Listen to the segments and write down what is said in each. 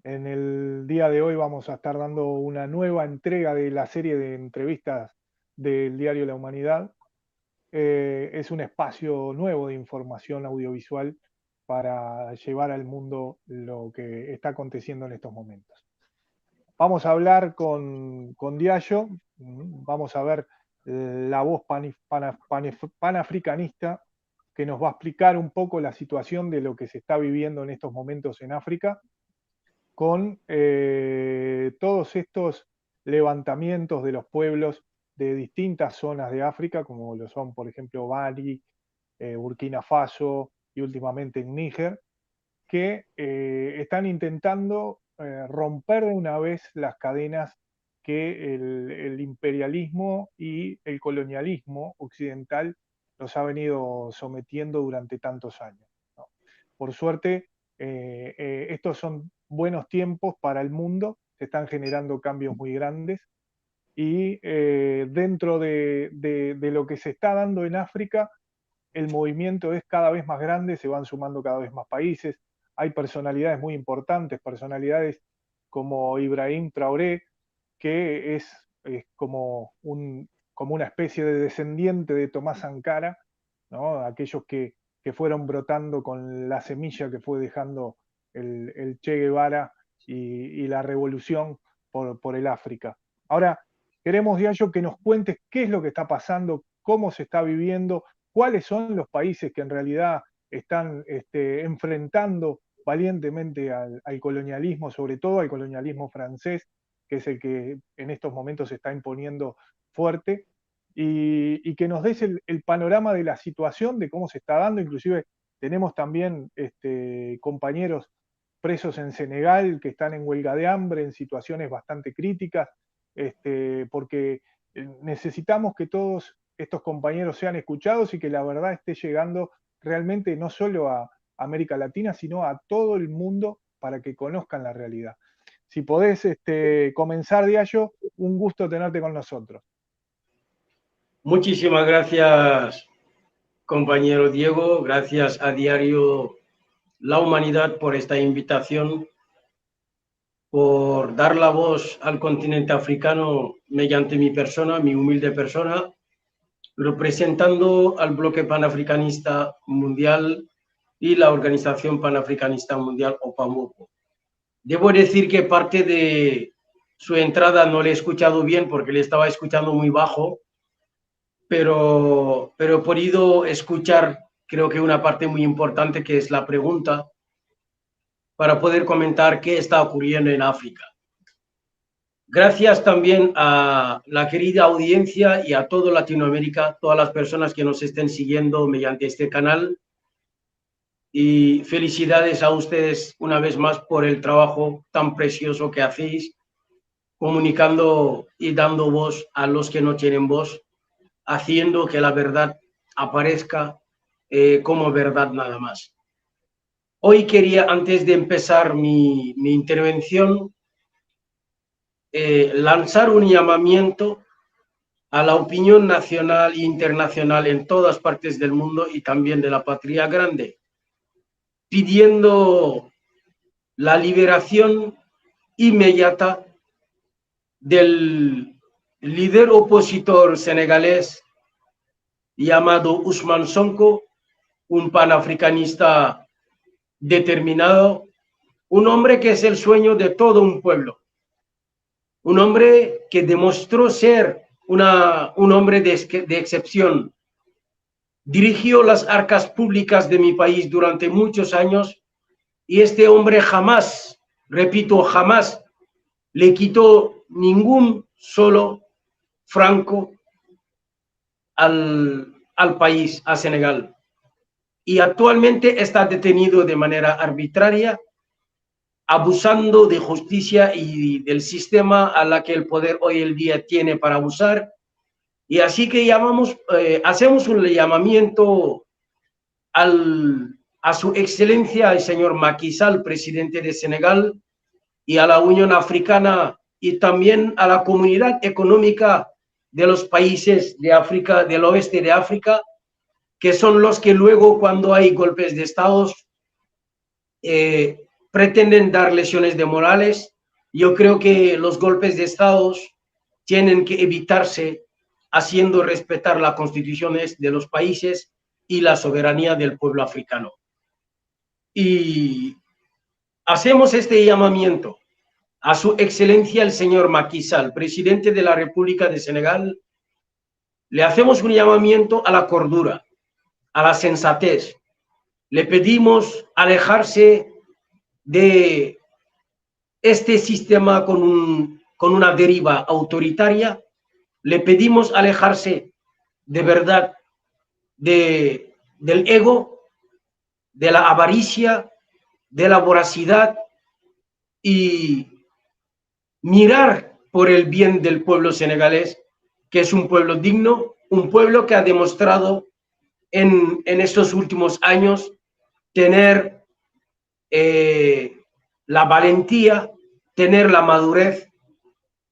En el día de hoy vamos a estar dando una nueva entrega de la serie de entrevistas del diario La Humanidad. Es un espacio nuevo de información audiovisual para llevar al mundo lo que está aconteciendo en estos momentos. Vamos a hablar con Diallo, vamos a ver la voz panafricanista que nos va a explicar un poco la situación de lo que se está viviendo en estos momentos en África con todos estos levantamientos de los pueblos de distintas zonas de África, como lo son, por ejemplo, Mali, Burkina Faso y últimamente en Níger, que están intentando romper de una vez las cadenas que el imperialismo y el colonialismo occidental nos ha venido sometiendo durante tantos años, ¿no? Por suerte, estos son buenos tiempos para el mundo, se están generando cambios muy grandes y dentro de lo que se está dando en África, el movimiento es cada vez más grande, se van sumando cada vez más países, hay personalidades muy importantes, personalidades como Ibrahim Traoré, que es como una especie de descendiente de Tomás Sankara, ¿no? Aquellos que fueron brotando con la semilla que fue dejando el Che Guevara y la revolución por el África. Ahora, queremos, Diallo, que nos cuentes qué es lo que está pasando, cómo se está viviendo, cuáles son los países que en realidad están enfrentando valientemente al colonialismo, sobre todo al colonialismo francés, que es el que en estos momentos se está imponiendo fuerte, y que nos des el panorama de la situación, de cómo se está dando. Inclusive tenemos también compañeros presos en Senegal que están en huelga de hambre, en situaciones bastante críticas, porque necesitamos que todos estos compañeros sean escuchados y que la verdad esté llegando realmente no solo a América Latina, sino a todo el mundo para que conozcan la realidad. Si podés comenzar, Diallo, un gusto tenerte con nosotros. Muchísimas gracias, compañero Diego. Gracias a Diario La Humanidad por esta invitación, por dar la voz al continente africano mediante mi persona, mi humilde persona, representando al bloque panafricanista mundial y la Organización Panafricanista Mundial, OPAMOPO. Debo decir que parte de su entrada no le he escuchado bien porque le estaba escuchando muy bajo, pero he podido escuchar, creo que una parte muy importante, que es la pregunta, para poder comentar qué está ocurriendo en África. Gracias también a la querida audiencia y a toda Latinoamérica, todas las personas que nos estén siguiendo mediante este canal. Y felicidades a ustedes una vez más por el trabajo tan precioso que hacéis, comunicando y dando voz a los que no tienen voz, haciendo que la verdad aparezca como verdad nada más. Hoy quería, antes de empezar mi intervención, lanzar un llamamiento a la opinión nacional e internacional en todas partes del mundo y también de la patria grande, pidiendo la liberación inmediata del líder opositor senegalés llamado Ousmane Sonko, un panafricanista determinado, un hombre que es el sueño de todo un pueblo, un hombre que demostró ser un hombre de excepción. Dirigió las arcas públicas de mi país durante muchos años y este hombre jamás, repito, jamás le quitó ningún solo franco al país, a Senegal. Y actualmente está detenido de manera arbitraria, abusando de justicia y del sistema a la que el poder hoy en día tiene para abusar. Y así que hacemos un llamamiento a su excelencia, el señor Macky Sall, presidente de Senegal, y a la Unión Africana y también a la Comunidad Económica de los países de África, del oeste de África, que son los que luego, cuando hay golpes de estados, pretenden dar lecciones de morales. Yo creo que los golpes de Estado tienen que evitarse haciendo respetar las constituciones de los países y la soberanía del pueblo africano. Y hacemos este llamamiento a su excelencia el señor Macky Sall, presidente de la República de Senegal. Le hacemos un llamamiento a la cordura, a la sensatez. Le pedimos alejarse de este sistema con una deriva autoritaria. Le pedimos alejarse de verdad del ego, de la avaricia, de la voracidad y mirar por el bien del pueblo senegalés, que es un pueblo digno, un pueblo que ha demostrado en estos últimos años tener la valentía, tener la madurez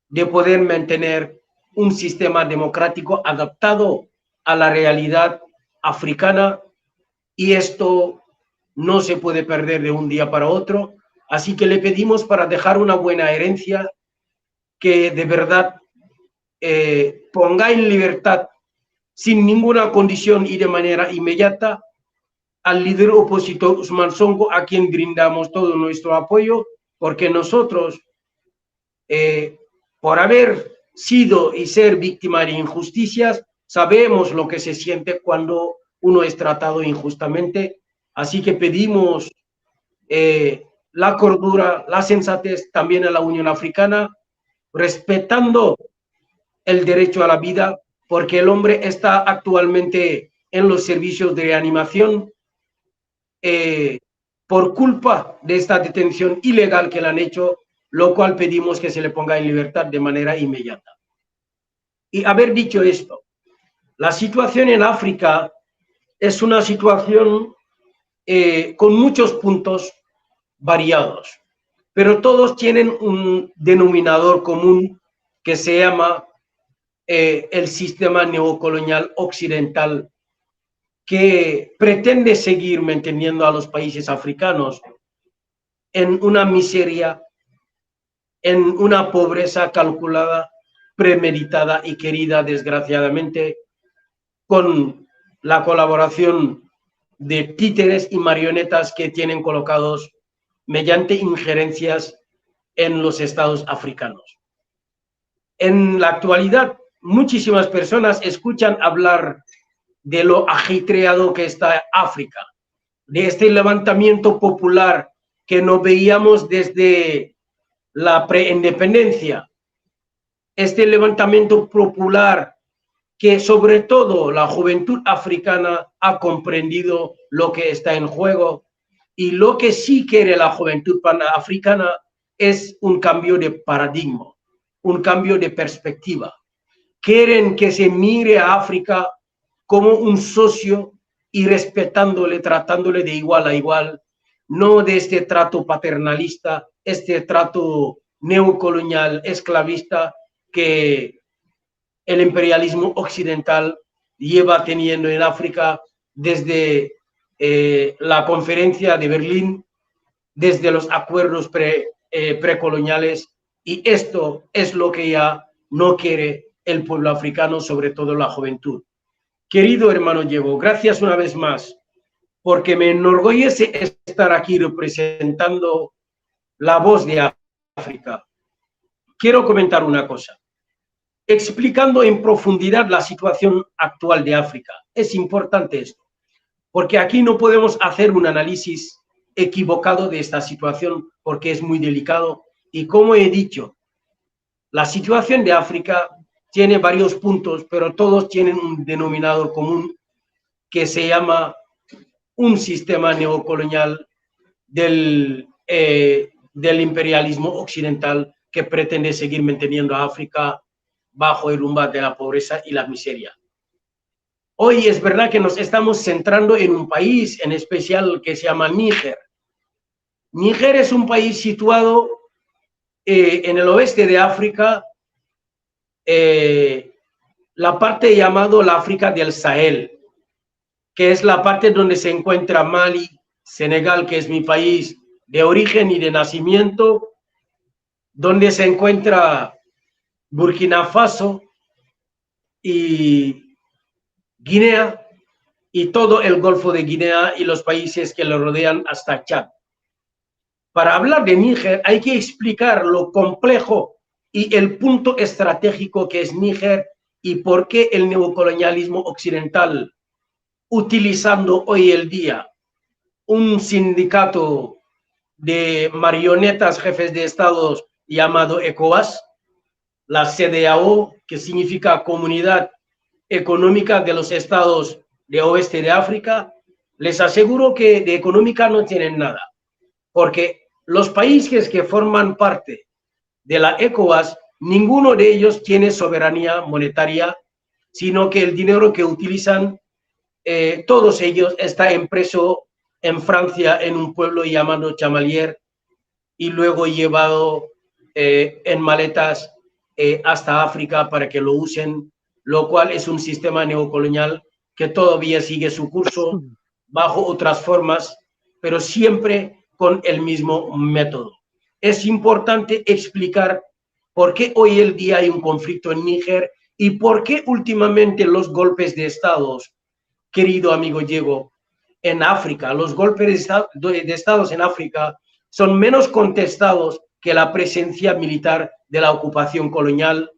de poder mantener un sistema democrático adaptado a la realidad africana, y esto no se puede perder de un día para otro. Así que le pedimos, para dejar una buena herencia, que de verdad ponga en libertad, sin ninguna condición y de manera inmediata, al líder opositor Ousmane Sonko, a quien brindamos todo nuestro apoyo, porque nosotros, por haber sido y ser víctima de injusticias, sabemos lo que se siente cuando uno es tratado injustamente. Así que pedimos la cordura, la sensatez también a la Unión Africana, respetando el derecho a la vida, porque el hombre está actualmente en los servicios de reanimación por culpa de esta detención ilegal que le han hecho, lo cual pedimos que se le ponga en libertad de manera inmediata. Y haber dicho esto, la situación en África es una situación con muchos puntos variados, pero todos tienen un denominador común que se llama el sistema neocolonial occidental, que pretende seguir manteniendo a los países africanos en una miseria, en una pobreza calculada, premeditada y querida, desgraciadamente, con la colaboración de títeres y marionetas que tienen colocados mediante injerencias en los estados africanos. En la actualidad, muchísimas personas escuchan hablar de lo ajetreado que está África, de este levantamiento popular que no veíamos desde la preindependencia, este levantamiento popular que sobre todo la juventud africana ha comprendido lo que está en juego, y lo que sí quiere la juventud panafricana es un cambio de paradigma, un cambio de perspectiva. Quieren que se mire a África como un socio y respetándole, tratándole de igual a igual, no de este trato paternalista, este trato neocolonial, esclavista que el imperialismo occidental lleva teniendo en África desde la conferencia de Berlín, desde los acuerdos precoloniales, y esto es lo que ya no quiere el pueblo africano, sobre todo la juventud. Querido hermano Diego, gracias una vez más, porque me enorgullece estar aquí representando la voz de África. Quiero comentar una cosa, explicando en profundidad la situación actual de África. Es importante esto, porque aquí no podemos hacer un análisis equivocado de esta situación, porque es muy delicado. Y como he dicho, la situación de África tiene varios puntos, pero todos tienen un denominador común que se llama un sistema neocolonial del imperialismo occidental que pretende seguir manteniendo a África bajo el umbral de la pobreza y la miseria. Hoy es verdad que nos estamos centrando en un país en especial que se llama Níger. Níger es un país situado en el oeste de África, la parte llamada la África del Sahel, que es la parte donde se encuentra Mali, Senegal, que es mi país, de origen y de nacimiento, donde se encuentra Burkina Faso y Guinea, y todo el Golfo de Guinea y los países que lo rodean hasta Chad. Para hablar de Níger hay que explicar lo complejo y el punto estratégico que es Níger y por qué el neocolonialismo occidental, utilizando hoy el día un sindicato de marionetas jefes de estados llamado ECOWAS, la CEDEAO, que significa Comunidad Económica de los Estados de Oeste de África, les aseguro que de económica no tienen nada, porque los países que forman parte de la ECOWAS, ninguno de ellos tiene soberanía monetaria, sino que el dinero que utilizan, todos ellos, está impreso en Francia en un pueblo llamado Chamalières y luego llevado en maletas hasta África para que lo usen, lo cual es un sistema neocolonial que todavía sigue su curso bajo otras formas, pero siempre con el mismo método. Es importante explicar por qué hoy el día hay un conflicto en Níger y por qué últimamente los golpes de estados, querido amigo Diego, en África, los golpes de estados en África son menos contestados que la presencia militar de la ocupación colonial,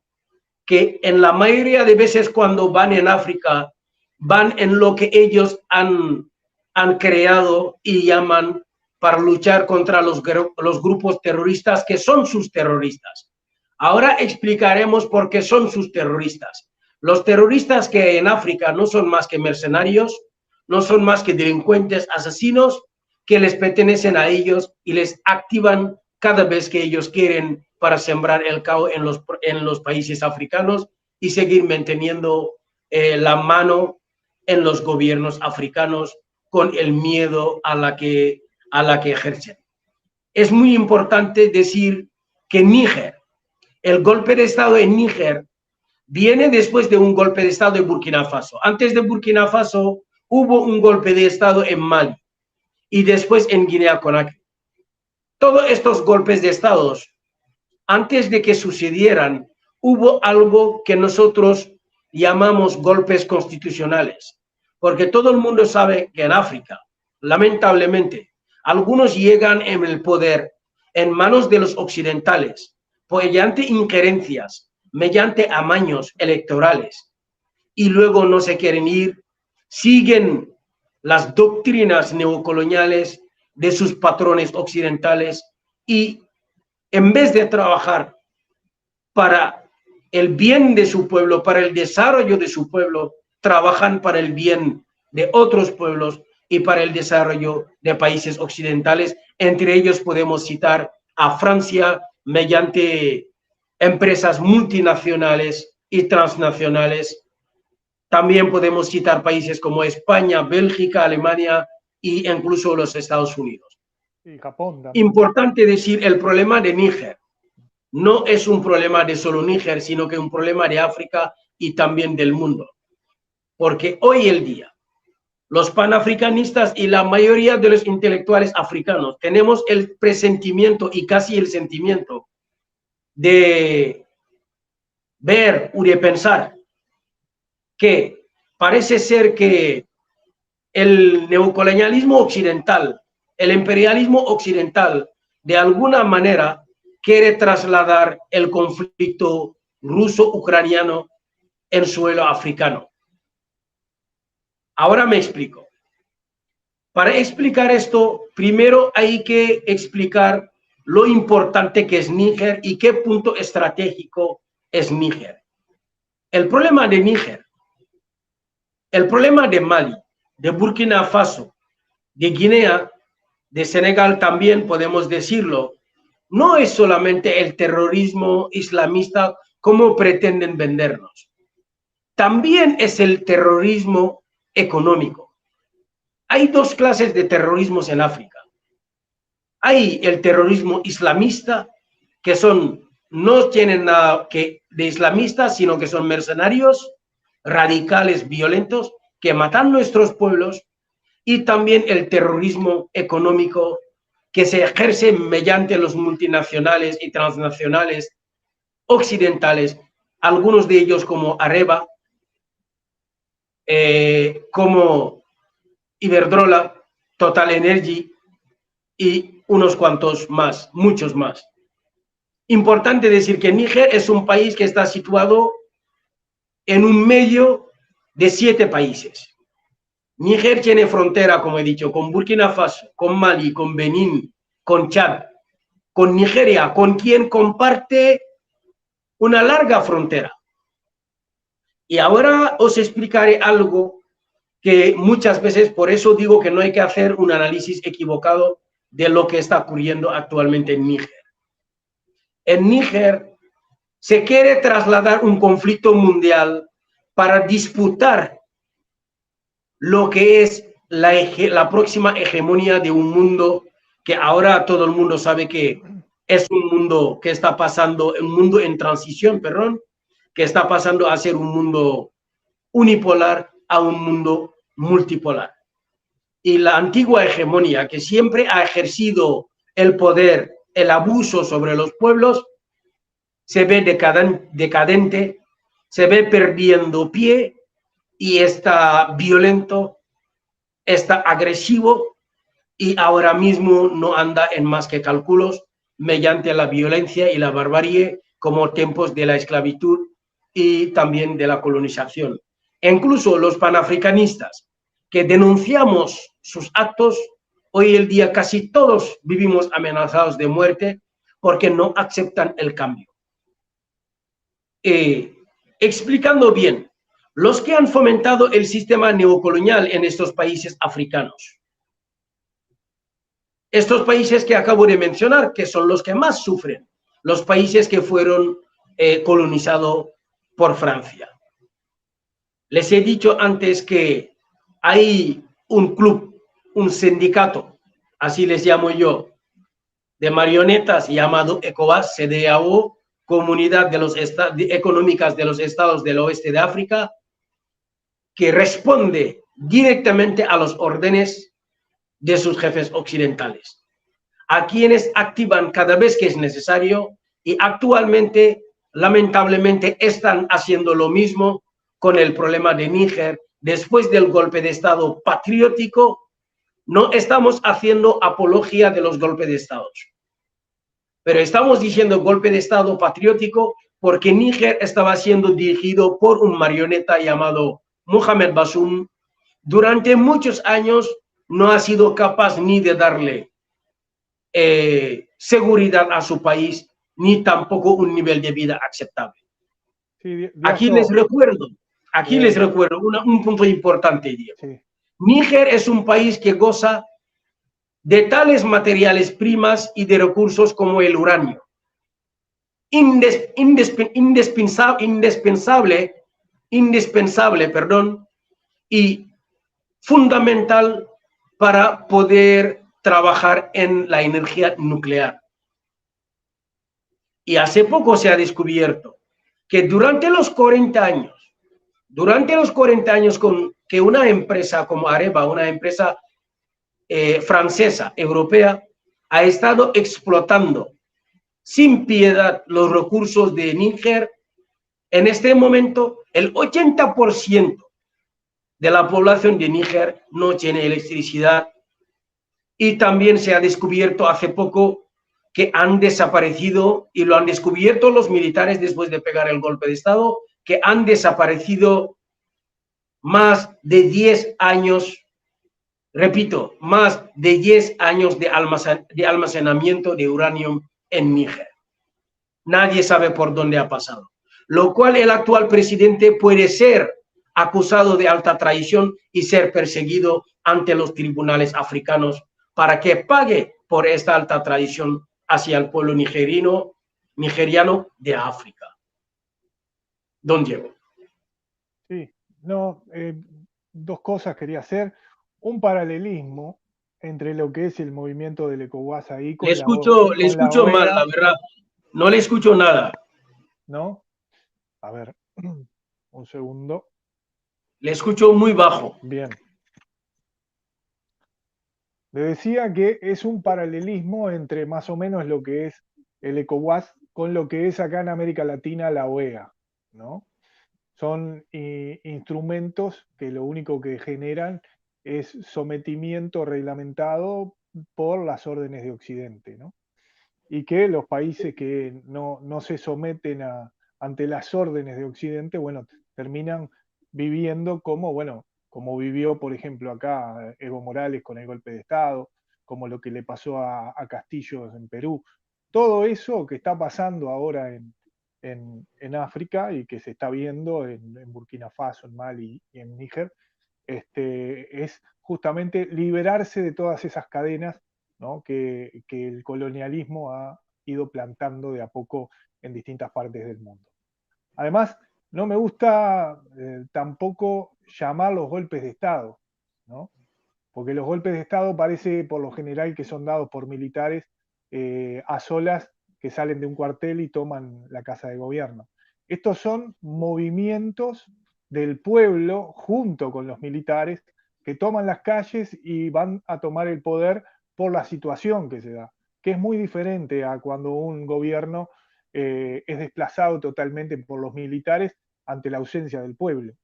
que en la mayoría de veces cuando van en África, van en lo que ellos han creado y llaman para luchar contra los grupos terroristas que son sus terroristas. Ahora explicaremos por qué son sus terroristas. Los terroristas que en África no son más que mercenarios, no son más que delincuentes, asesinos, que les pertenecen a ellos y les activan cada vez que ellos quieren para sembrar el caos en los países africanos y seguir manteniendo la mano en los gobiernos africanos con el miedo a la que ejercen. Es muy importante decir que Níger, el golpe de Estado en Níger, viene después de un golpe de Estado en Burkina Faso. Antes de Burkina Faso hubo un golpe de Estado en Mali y después en Guinea-Conakry. Todos estos golpes de Estados, antes de que sucedieran, hubo algo que nosotros llamamos golpes constitucionales, porque todo el mundo sabe que en África, lamentablemente, algunos llegan en el poder en manos de los occidentales, mediante injerencias, mediante amaños electorales, y luego no se quieren ir, siguen las doctrinas neocoloniales de sus patrones occidentales y en vez de trabajar para el bien de su pueblo, para el desarrollo de su pueblo, trabajan para el bien de otros pueblos y para el desarrollo de países occidentales. Entre ellos podemos citar a Francia mediante empresas multinacionales y transnacionales. También podemos citar países como España, Bélgica, Alemania e incluso los Estados Unidos. Y Japón también. Importante decir, el problema de Níger no es un problema de solo Níger, sino que es un problema de África y también del mundo. Porque hoy el día, los panafricanistas y la mayoría de los intelectuales africanos tenemos el presentimiento y casi el sentimiento de ver o de pensar que parece ser que el neocolonialismo occidental, el imperialismo occidental, de alguna manera quiere trasladar el conflicto ruso-ucraniano en suelo africano. Ahora me explico. Para explicar esto, primero hay que explicar lo importante que es Níger y qué punto estratégico es Níger. El problema de Níger, el problema de Mali, de Burkina Faso, de Guinea, de Senegal también podemos decirlo, no es solamente el terrorismo islamista como pretenden vendernos. También es el terrorismo económico. Hay dos clases de terrorismos en África. Hay el terrorismo islamista, que no tienen nada que de islamistas, sino que son mercenarios, radicales, violentos, que matan nuestros pueblos, y también el terrorismo económico, que se ejerce mediante los multinacionales y transnacionales occidentales, algunos de ellos como Areva, como Iberdrola, Total Energy y unos cuantos más, muchos más. Importante decir que Níger es un país que está situado en un medio de 7 países. Níger tiene frontera, como he dicho, con Burkina Faso, con Mali, con Benín, con Chad, con Nigeria, con quien comparte una larga frontera. Y ahora os explicaré algo que muchas veces, por eso digo que no hay que hacer un análisis equivocado de lo que está ocurriendo actualmente en Níger. En Níger se quiere trasladar un conflicto mundial para disputar lo que es la próxima hegemonía de un mundo que ahora todo el mundo sabe que es un mundo que está pasando, un mundo en transición, perdón, que está pasando a ser un mundo unipolar a un mundo multipolar. Y la antigua hegemonía que siempre ha ejercido el poder, el abuso sobre los pueblos, se ve decadente, se ve perdiendo pie y está violento, está agresivo y ahora mismo no anda en más que cálculos mediante la violencia y la barbarie como tiempos de la esclavitud y también de la colonización. E incluso los panafricanistas que denunciamos sus actos, hoy el día casi todos vivimos amenazados de muerte porque no aceptan el cambio. Explicando bien, los que han fomentado el sistema neocolonial en estos países africanos, estos países que acabo de mencionar, que son los que más sufren, los países que fueron colonizados por Francia. Les he dicho antes que hay un club, un sindicato, así les llamo yo, de marionetas llamado ECOWAS, CEDEAO, Comunidad de los Económicas de los Estados del Oeste de África, que responde directamente a los órdenes de sus jefes occidentales, a quienes activan cada vez que es necesario y actualmente, lamentablemente, están haciendo lo mismo con el problema de Níger. Después del golpe de Estado patriótico, no estamos haciendo apología de los golpes de Estado, pero estamos diciendo golpe de Estado patriótico porque Níger estaba siendo dirigido por un marioneta llamado Mohamed Bazoum. Durante muchos años no ha sido capaz ni de darle seguridad a su país, ni tampoco un nivel de vida aceptable. Sí, aquí les recuerdo un punto importante, Diego. Sí. Níger es un país que goza de tales materiales primas y de recursos como el uranio, indispensable, y fundamental para poder trabajar en la energía nuclear. Y hace poco se ha descubierto que durante los 40 años que una empresa como Areva, una empresa francesa, europea, ha estado explotando sin piedad los recursos de Níger, en este momento el 80% de la población de Níger no tiene electricidad y también se ha descubierto hace poco que han desaparecido, y lo han descubierto los militares después de pegar el golpe de Estado, que han desaparecido más de 10 años, repito, más de 10 años de almacenamiento de uranio en Níger. Nadie sabe por dónde ha pasado, lo cual el actual presidente puede ser acusado de alta traición y ser perseguido ante los tribunales africanos para que pague por esta alta traición hacia el pueblo nigeriano de África. Don Diego. Sí, no, dos cosas quería hacer. Un paralelismo entre lo que es el movimiento del ECOWAS ahí con le escucho mal, la verdad. No le escucho nada. ¿No? A ver, un segundo. Le escucho muy bajo. Bien. Le decía que es un paralelismo entre más o menos lo que es el ECOWAS con lo que es acá en América Latina la OEA, ¿no? Son instrumentos que lo único que generan es sometimiento reglamentado por las órdenes de Occidente, ¿no? Y que los países que no se someten ante las órdenes de Occidente, bueno, terminan viviendo como, bueno, como vivió, por ejemplo, acá Evo Morales con el golpe de Estado, como lo que le pasó a Castillo en Perú. Todo eso que está pasando ahora en África y que se está viendo en Burkina Faso, en Mali y en Níger, es justamente liberarse de todas esas cadenas, ¿no? que el colonialismo ha ido plantando de a poco en distintas partes del mundo. Además, no me gusta tampoco llamar los golpes de Estado, ¿no? Porque los golpes de Estado parece por lo general que son dados por militares a solas que salen de un cuartel y toman la casa de gobierno. Estos son movimientos del pueblo junto con los militares que toman las calles y van a tomar el poder por la situación que se da, que es muy diferente a cuando un gobierno es desplazado totalmente por los militares ante la ausencia del pueblo.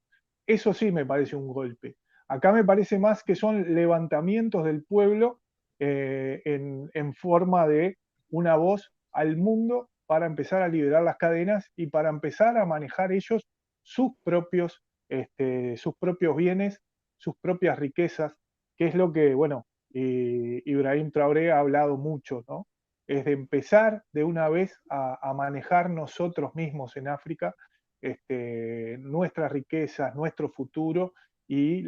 Eso sí me parece un golpe. Acá me parece más que son levantamientos del pueblo en forma de una voz al mundo para empezar a liberar las cadenas y para empezar a manejar ellos sus propios bienes, sus propias riquezas, que es lo que, bueno, Ibrahim Traoré ha hablado mucho, ¿no? Es de empezar de una vez a manejar nosotros mismos en África nuestras riquezas, nuestro futuro y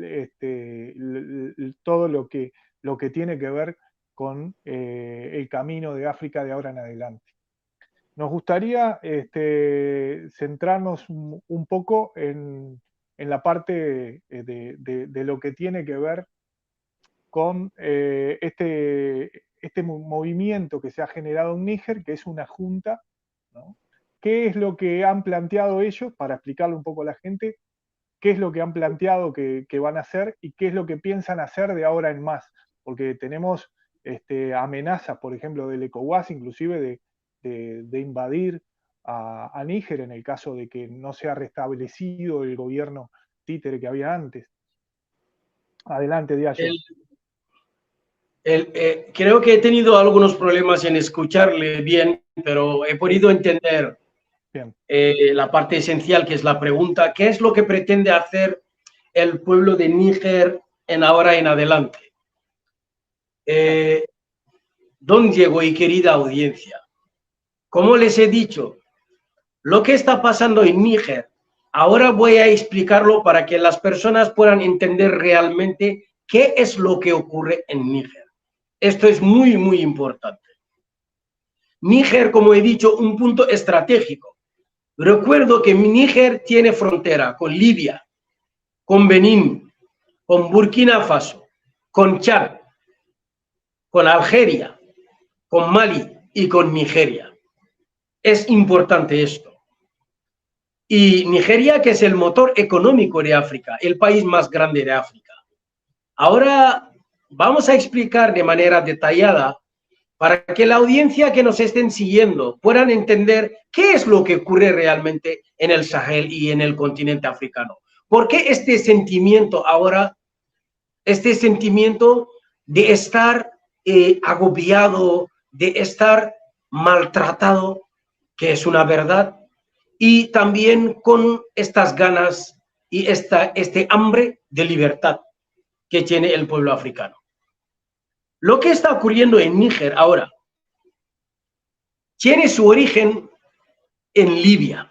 todo lo que tiene que ver con el camino de África de ahora en adelante. Nos gustaría centrarnos un poco en la parte de lo que tiene que ver con este movimiento que se ha generado en Níger, que es una junta, ¿no? ¿Qué es lo que han planteado ellos, para explicarle un poco a la gente, qué es lo que han planteado que van a hacer y qué es lo que piensan hacer de ahora en más? Porque tenemos amenazas, por ejemplo, del ECOWAS, inclusive de invadir a Níger en el caso de que no sea restablecido el gobierno títere que había antes. Adelante, Diallo. Creo que he tenido algunos problemas en escucharle bien, pero he podido entender la parte esencial, que es la pregunta: ¿qué es lo que pretende hacer el pueblo de Níger en ahora en adelante? Don Diego y querida audiencia, como les he dicho, lo que está pasando en Níger, ahora voy a explicarlo para que las personas puedan entender realmente qué es lo que ocurre en Níger. Esto es muy, muy importante. Níger, como he dicho, un punto estratégico. Recuerdo que Níger tiene frontera con Libia, con Benín, con Burkina Faso, con Chad, con Algeria, con Mali y con Nigeria. Es importante esto. Y Nigeria, que es el motor económico de África, el país más grande de África. Ahora vamos a explicar de manera detallada para que la audiencia que nos estén siguiendo puedan entender qué es lo que ocurre realmente en el Sahel y en el continente africano. ¿Por qué este sentimiento ahora, este sentimiento de estar agobiado, de estar maltratado, que es una verdad, y también con estas ganas y este hambre de libertad que tiene el pueblo africano? Lo que está ocurriendo en Níger ahora tiene su origen en Libia.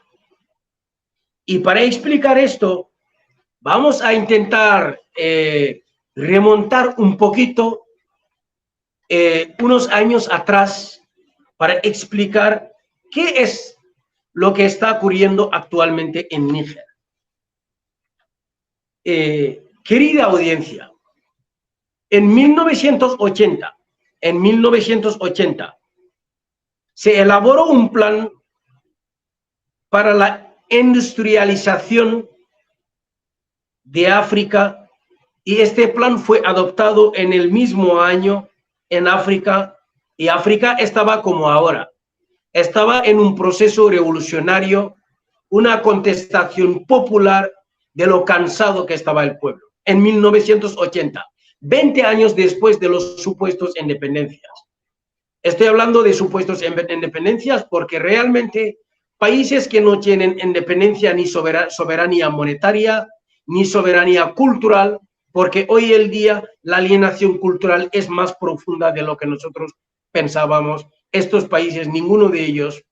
Y para explicar esto, vamos a intentar remontar un poquito unos años atrás para explicar qué es lo que está ocurriendo actualmente en Níger. Querida audiencia, en 1980 se elaboró un plan para la industrialización de África Y este plan fue adoptado en el mismo año en África, y África estaba como ahora. Estaba en un proceso revolucionario, una contestación popular de lo cansado que estaba el pueblo. En 1980, 20 años después de los supuestos independencias. Estoy hablando de supuestos independencias porque realmente países que no tienen independencia ni soberanía monetaria, ni soberanía cultural, porque hoy en día la alienación cultural es más profunda de lo que nosotros pensábamos. Estos países, ninguno de ellos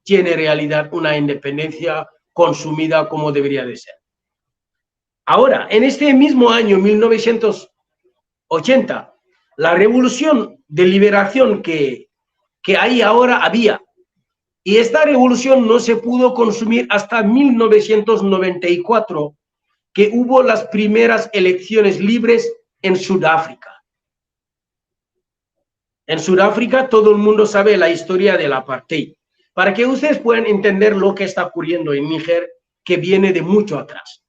tiene en realidad una independencia consumida como debería de ser. Ahora, en este mismo año, 1980, la revolución de liberación que hay ahora había, y esta revolución no se pudo consumir hasta 1994, que hubo las primeras elecciones libres en Sudáfrica. En Sudáfrica todo el mundo sabe la historia del apartheid. Para que ustedes puedan entender lo que está ocurriendo en Níger, que viene de mucho atrás.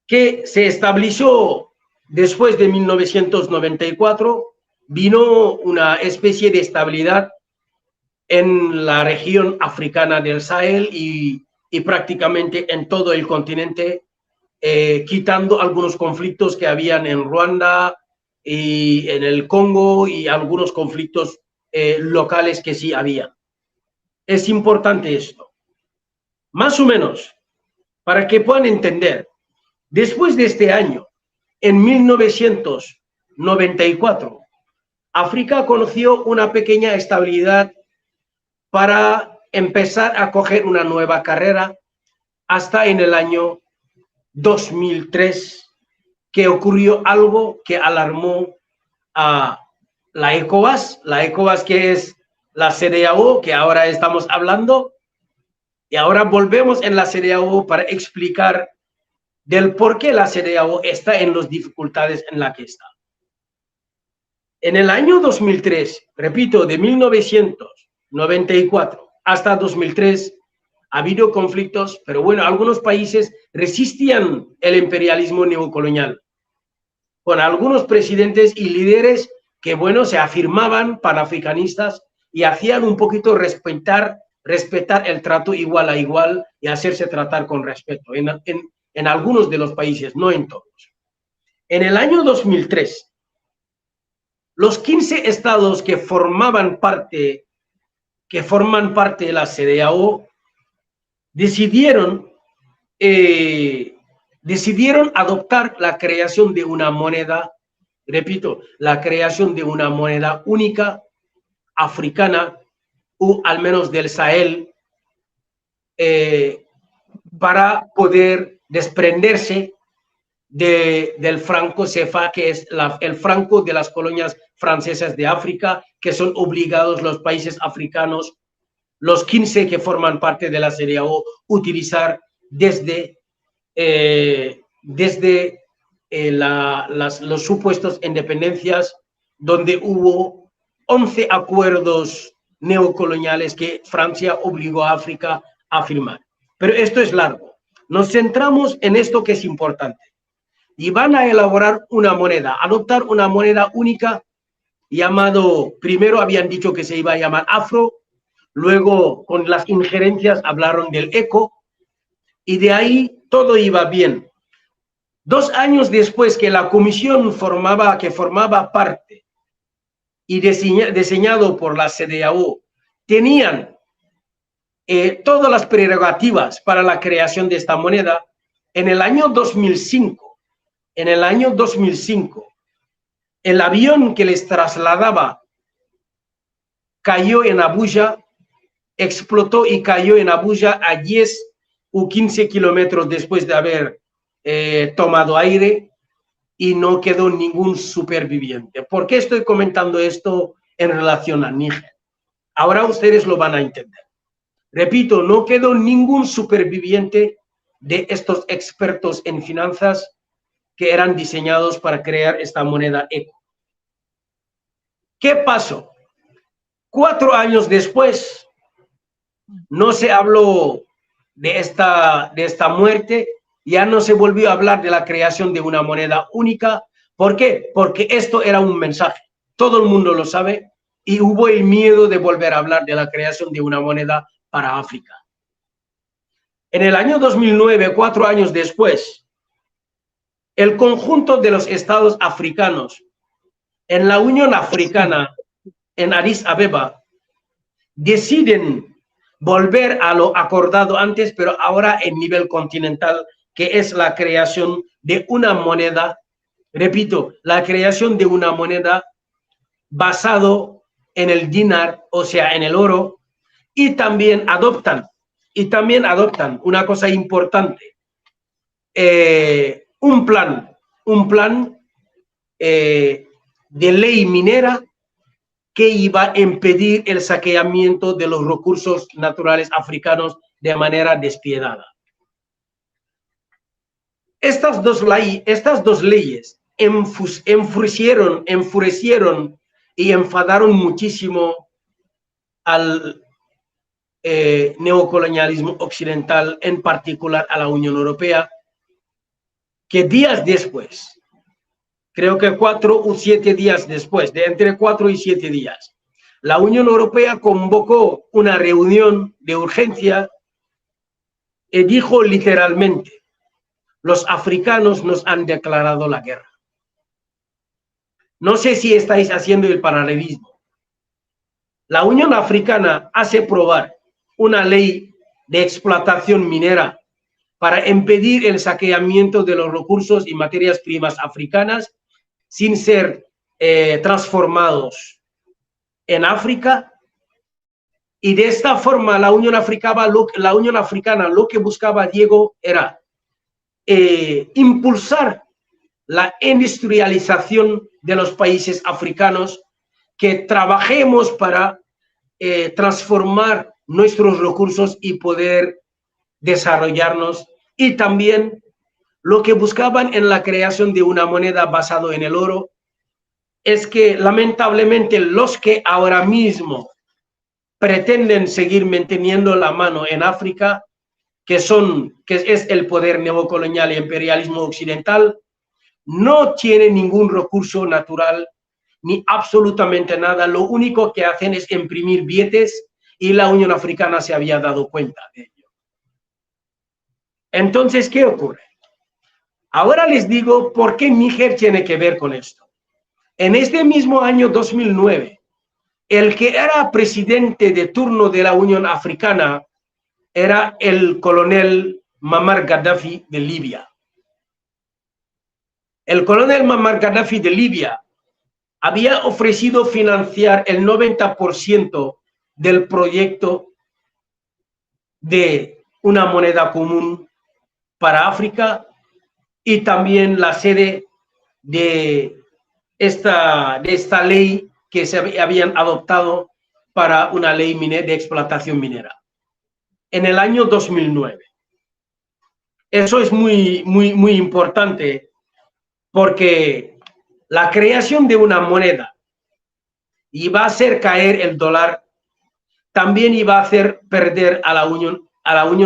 Que se estableció después de 1994, vino una especie de estabilidad en la región africana del Sahel y prácticamente en todo el continente, quitando algunos conflictos que habían en Ruanda y en el Congo y algunos conflictos locales que sí había. Es importante esto. Más o menos, para que puedan entender, después de este año, en 1994, África conoció una pequeña estabilidad para empezar a coger una nueva carrera hasta en el año 2003, que ocurrió algo que alarmó a la ECOWAS, que es la CEDEAO, que ahora estamos hablando, y ahora volvemos en la CEDEAO para explicar del por qué la CEDEAO está en las dificultades en las que está. En el año 2003, repito, de 1994 hasta 2003, ha habido conflictos, pero bueno, algunos países resistían el imperialismo neocolonial, con algunos presidentes y líderes que, bueno, se afirmaban panafricanistas y hacían un poquito respetar el trato igual a igual y hacerse tratar con respeto, en algunos de los países, no en todos. En el año 2003, los 15 estados que forman parte de la CEDEAO decidieron adoptar la creación de una moneda, repito, la creación de una moneda única africana, o al menos del Sahel, para poder desprenderse del franco CFA, que es el franco de las colonias francesas de África, que son obligados los países africanos, los 15 que forman parte de la CEDEAO, utilizar desde los supuestos independencias, donde hubo 11 acuerdos neocoloniales que Francia obligó a África a firmar. Pero esto es largo. Nos centramos en esto que es importante. Y van a elaborar una moneda, adoptar una moneda única llamado, primero habían dicho que se iba a llamar afro, luego con las injerencias hablaron del eco, y de ahí todo iba bien. 2 años después que la comisión que formaba parte y diseñado por la CEDEAO tenían todas las prerrogativas para la creación de esta moneda, en el año 2005, el avión que les trasladaba cayó en Abuja, explotó y cayó en Abuja a 10 o 15 kilómetros después de haber tomado aire, y no quedó ningún superviviente. ¿Por qué estoy comentando esto en relación a Níger? Ahora ustedes lo van a entender. Repito, no quedó ningún superviviente de estos expertos en finanzas que eran diseñados para crear esta moneda eco. ¿Qué pasó? 4 años después, no se habló de esta muerte, ya no se volvió a hablar de la creación de una moneda única. ¿Por qué? Porque esto era un mensaje. Todo el mundo lo sabe y hubo el miedo de volver a hablar de la creación de una moneda para África. En el año 2009, 4 años después, el conjunto de los estados africanos en la Unión Africana, en Addis Abeba, deciden volver a lo acordado antes, pero ahora en nivel continental, que es la creación de una moneda, repito, la creación de una moneda basado en el dinar, o sea, en el oro, y también adoptan una cosa importante, un plan de ley minera que iba a impedir el saqueamiento de los recursos naturales africanos de manera despiadada. Estas dos leyes enfurecieron y enfadaron muchísimo al neocolonialismo occidental, en particular a la Unión Europea, que días después, creo que 4 o 7 días después, de entre 4 y 7 días, la Unión Europea convocó una reunión de urgencia y dijo literalmente: los africanos nos han declarado la guerra. No sé si estáis haciendo el paralelismo. La Unión Africana hace aprobar una ley de explotación minera para impedir el saqueamiento de los recursos y materias primas africanas sin ser transformados en África, y de esta forma la Unión Africana lo que buscaba, Diego, era impulsar la industrialización de los países africanos, que trabajemos para transformar nuestros recursos y poder desarrollarnos, y también lo que buscaban en la creación de una moneda basada en el oro es que lamentablemente los que ahora mismo pretenden seguir manteniendo la mano en África, que es el poder neocolonial e imperialismo occidental, no tienen ningún recurso natural ni absolutamente nada. Lo único que hacen es imprimir billetes, y la Unión Africana se había dado cuenta de ello. Entonces, ¿qué ocurre? Ahora les digo por qué Níger tiene que ver con esto. En este mismo año 2009, el que era presidente de turno de la Unión Africana era el coronel Muammar Gaddafi de Libia. El coronel Muammar Gaddafi de Libia había ofrecido financiar el 90% del proyecto de una moneda común para África, y también la sede de esta ley que se habían adoptado para una ley de explotación minera en el año 2009. Eso es muy importante, porque la creación de una moneda iba a hacer caer el dólar, también iba a hacer perder a la Unión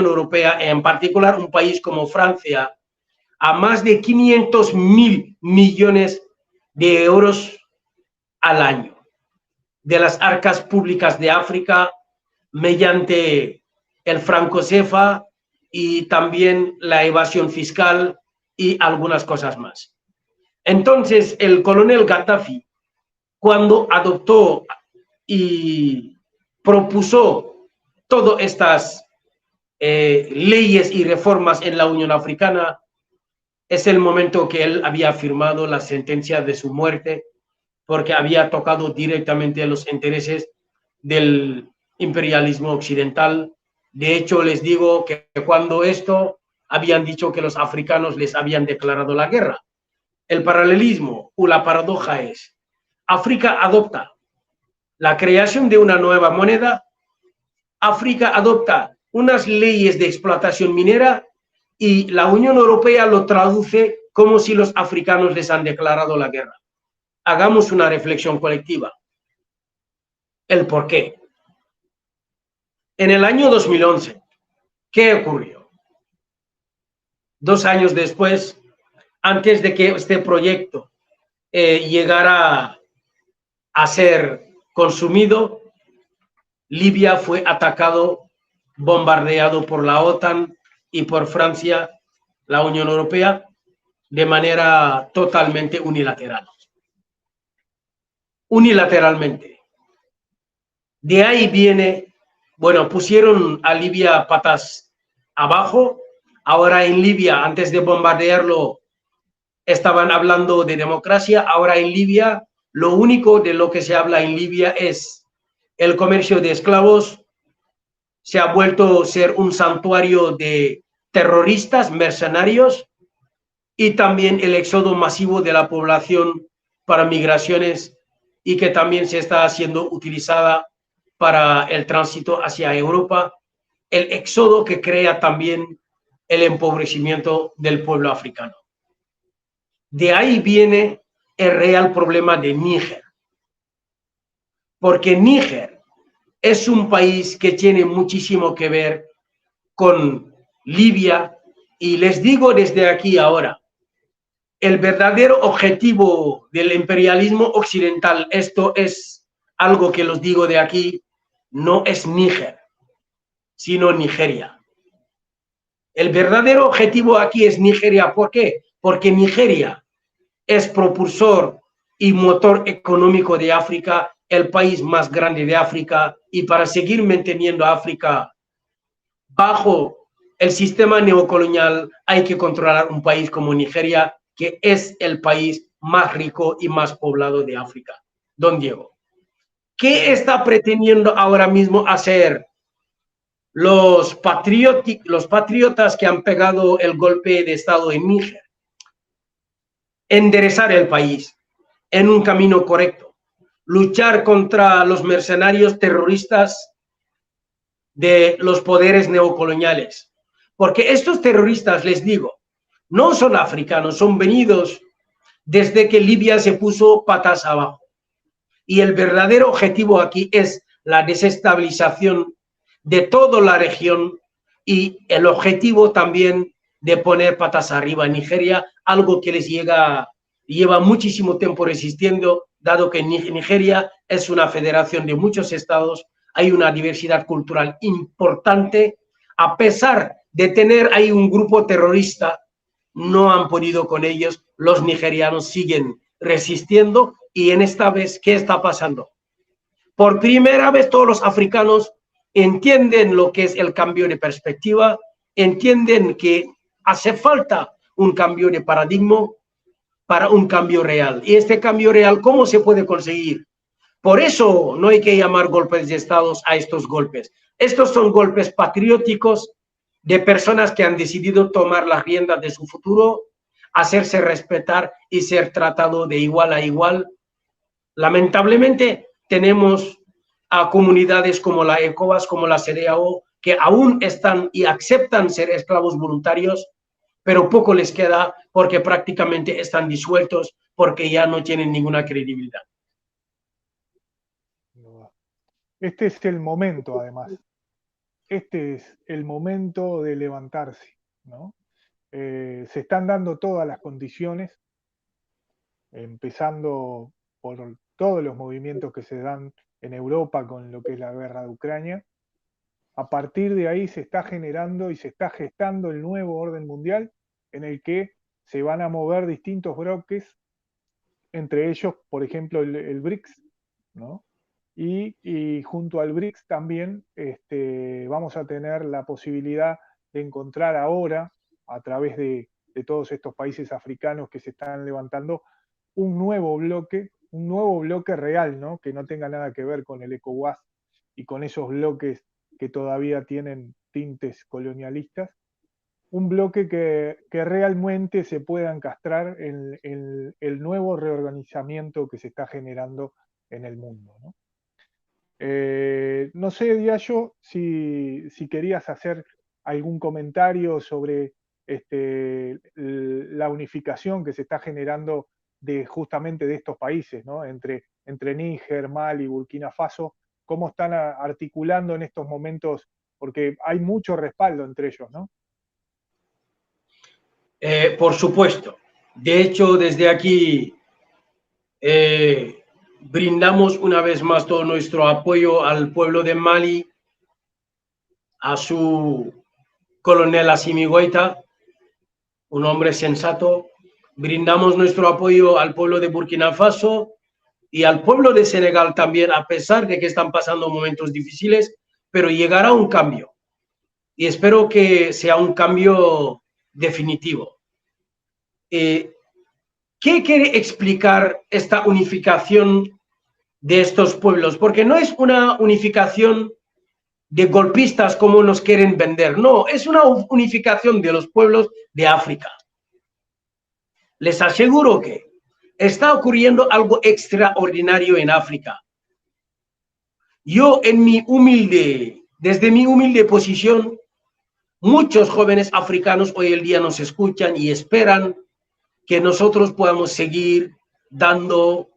Europea, en particular un país como Francia, a más de 500.000 millones de euros al año de las arcas públicas de África, mediante el franco CFA y también la evasión fiscal y algunas cosas más. Entonces, el coronel Gaddafi, cuando adoptó y propuso todas estas leyes y reformas en la Unión Africana, es el momento que él había firmado la sentencia de su muerte, porque había tocado directamente los intereses del imperialismo occidental. De hecho, les digo que cuando esto habían dicho que los africanos les habían declarado la guerra. El paralelismo o la paradoja es: África adopta la creación de una nueva moneda, África adopta unas leyes de explotación minera, y la Unión Europea lo traduce como si los africanos les han declarado la guerra. Hagamos una reflexión colectiva. El por qué. En el año 2011, ¿qué ocurrió? 2 años después, antes de que este proyecto llegara a ser consumido, Libia fue atacado, bombardeado por la OTAN y por Francia, la Unión Europea, de manera totalmente unilateral. Unilateralmente. De ahí viene, bueno, pusieron a Libia patas abajo. Ahora en Libia, antes de bombardearlo, estaban hablando de democracia. Ahora en Libia, lo único de lo que se habla en Libia es el comercio de esclavos. Se ha vuelto a ser un santuario de terroristas, mercenarios, y también el éxodo masivo de la población para migraciones, y que también se está haciendo utilizada para el tránsito hacia Europa, el éxodo que crea también el empobrecimiento del pueblo africano. De ahí viene el real problema de Níger, porque Níger es un país que tiene muchísimo que ver con Libia, y les digo desde aquí ahora, el verdadero objetivo del imperialismo occidental, esto es algo que los digo de aquí, no es Níger, sino Nigeria. El verdadero objetivo aquí es Nigeria. ¿Por qué? Porque Nigeria es propulsor y motor económico de África, el país más grande de África, y para seguir manteniendo a África bajo el sistema neocolonial hay que controlar un país como Nigeria, que es el país más rico y más poblado de África. Don Diego, ¿qué está pretendiendo ahora mismo hacer los patriotas que han pegado el golpe de Estado en Níger? Enderezar el país en un camino correcto, luchar contra los mercenarios terroristas de los poderes neocoloniales. Porque estos terroristas, les digo, no son africanos, son venidos desde que Libia se puso patas abajo. Y el verdadero objetivo aquí es la desestabilización de toda la región, y el objetivo también de poner patas arriba a Nigeria, algo que les lleva muchísimo tiempo resistiendo, dado que Nigeria es una federación de muchos estados, hay una diversidad cultural importante. A pesar de tener ahí un grupo terrorista, no han podido con ellos, los nigerianos siguen resistiendo. Y en esta vez, ¿qué está pasando? Por primera vez todos los africanos entienden lo que es el cambio de perspectiva, entienden que hace falta un cambio de paradigma para un cambio real. Y este cambio real, ¿cómo se puede conseguir? Por eso no hay que llamar golpes de Estado a estos golpes. Estos son golpes patrióticos de personas que han decidido tomar las riendas de su futuro, hacerse respetar y ser tratado de igual a igual. Lamentablemente tenemos a comunidades como la ECOWAS, como la CEDEAO, que aún están y aceptan ser esclavos voluntarios, pero poco les queda porque prácticamente están disueltos, porque ya no tienen ninguna credibilidad. Este es el momento, además. Este es el momento de levantarse, ¿no? Se están dando todas las condiciones, empezando por todos los movimientos que se dan en Europa con lo que es la guerra de Ucrania. A partir de ahí se está generando y se está gestando el nuevo orden mundial, en el que se van a mover distintos bloques, entre ellos, por ejemplo, el BRICS, ¿no? Y junto al BRICS también vamos a tener la posibilidad de encontrar ahora, a través de todos estos países africanos que se están levantando, un nuevo bloque real, ¿no? Que no tenga nada que ver con el ECOWAS y con esos bloques que todavía tienen tintes colonialistas, un bloque que realmente se pueda encastrar en el nuevo reorganizamiento que se está generando en el mundo, ¿no? No sé, Diallo, si querías hacer algún comentario sobre la unificación que se está generando justamente de estos países, ¿no? Entre Níger, Mali, Burkina Faso, cómo están articulando en estos momentos, porque hay mucho respaldo entre ellos, ¿no? Por supuesto. De hecho, desde aquí brindamos una vez más todo nuestro apoyo al pueblo de Mali, a su coronel Assimi Goïta, un hombre sensato. Brindamos nuestro apoyo al pueblo de Burkina Faso y al pueblo de Senegal también, a pesar de que están pasando momentos difíciles, pero llegará un cambio. Y espero que sea un cambio definitivo. ¿Qué quiere explicar esta unificación de estos pueblos? Porque no es una unificación de golpistas como nos quieren vender, no, es una unificación de los pueblos de África. Les aseguro que está ocurriendo algo extraordinario en África. Yo, desde mi humilde posición, muchos jóvenes africanos hoy en día nos escuchan y esperan que nosotros podamos seguir dando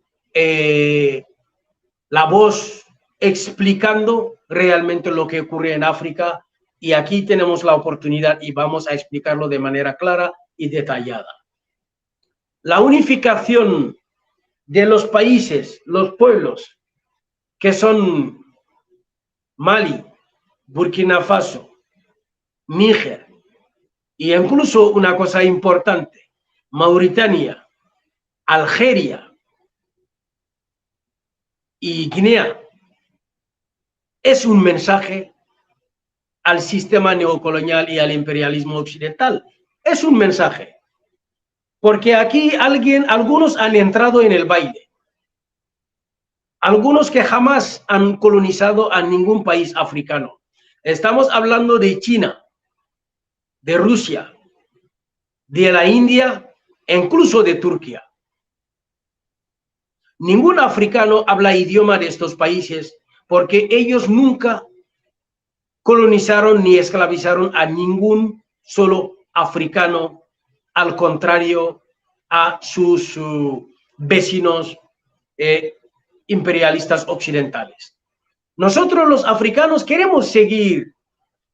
la voz, explicando realmente lo que ocurre en África, y aquí tenemos la oportunidad y vamos a explicarlo de manera clara y detallada. La unificación de los países, los pueblos, que son Mali, Burkina Faso, Níger, y incluso una cosa importante, Mauritania, Algeria y Guinea, es un mensaje al sistema neocolonial y al imperialismo occidental. Es un mensaje. Porque aquí algunos han entrado en el baile. Algunos que jamás han colonizado a ningún país africano. Estamos hablando de China, de Rusia, de la India e incluso de Turquía. Ningún africano habla idioma de estos países porque ellos nunca colonizaron ni esclavizaron a ningún solo africano, al contrario a sus vecinos imperialistas occidentales. Nosotros los africanos queremos seguir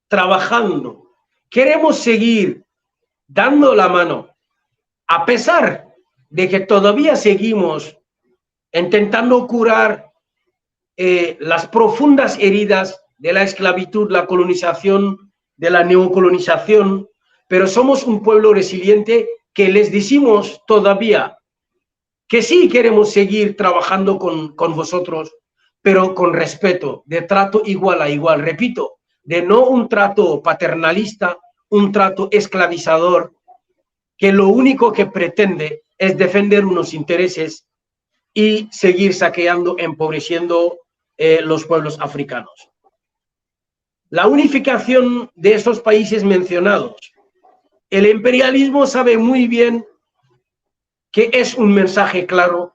trabajando, queremos seguir dando la mano, a pesar de que todavía seguimos intentando curar las profundas heridas de la esclavitud, la colonización, de la neocolonización, pero somos un pueblo resiliente que les decimos todavía que sí queremos seguir trabajando con vosotros, pero con respeto, de trato igual a igual, repito, de no un trato paternalista, un trato esclavizador, que lo único que pretende es defender unos intereses y seguir saqueando, empobreciendo los pueblos africanos. La unificación de esos países mencionados, el imperialismo sabe muy bien que es un mensaje claro,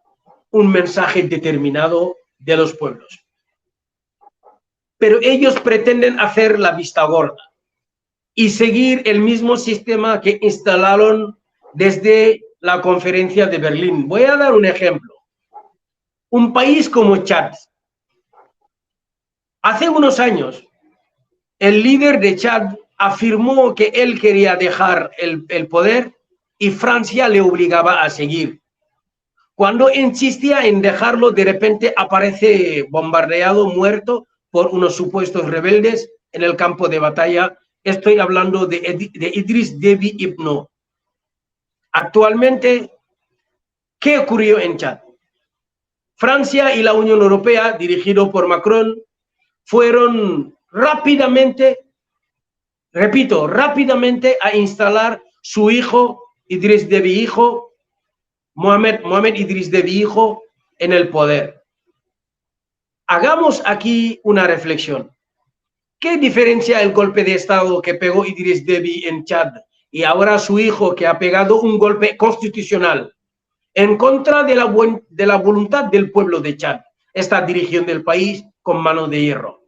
un mensaje determinado de los pueblos. Pero ellos pretenden hacer la vista gorda y seguir el mismo sistema que instalaron desde la conferencia de Berlín. Voy a dar un ejemplo. Un país como Chad. Hace unos años, el líder de Chad afirmó que él quería dejar el poder y Francia le obligaba a seguir. Cuando insistía en dejarlo, de repente aparece bombardeado, muerto por unos supuestos rebeldes en el campo de batalla. Estoy hablando de Idriss Déby Itno. Actualmente, ¿qué ocurrió en Chad? Francia y la Unión Europea, dirigido por Macron, fueron rápidamente, repito, rápidamente a instalar su hijo, Idriss Déby hijo, Mohamed Idriss Déby hijo, en el poder. Hagamos aquí una reflexión. ¿Qué diferencia el golpe de Estado que pegó Idriss Déby en Chad y ahora su hijo que ha pegado un golpe constitucional en contra de la voluntad del pueblo de Chad? Está dirigiendo el país con mano de hierro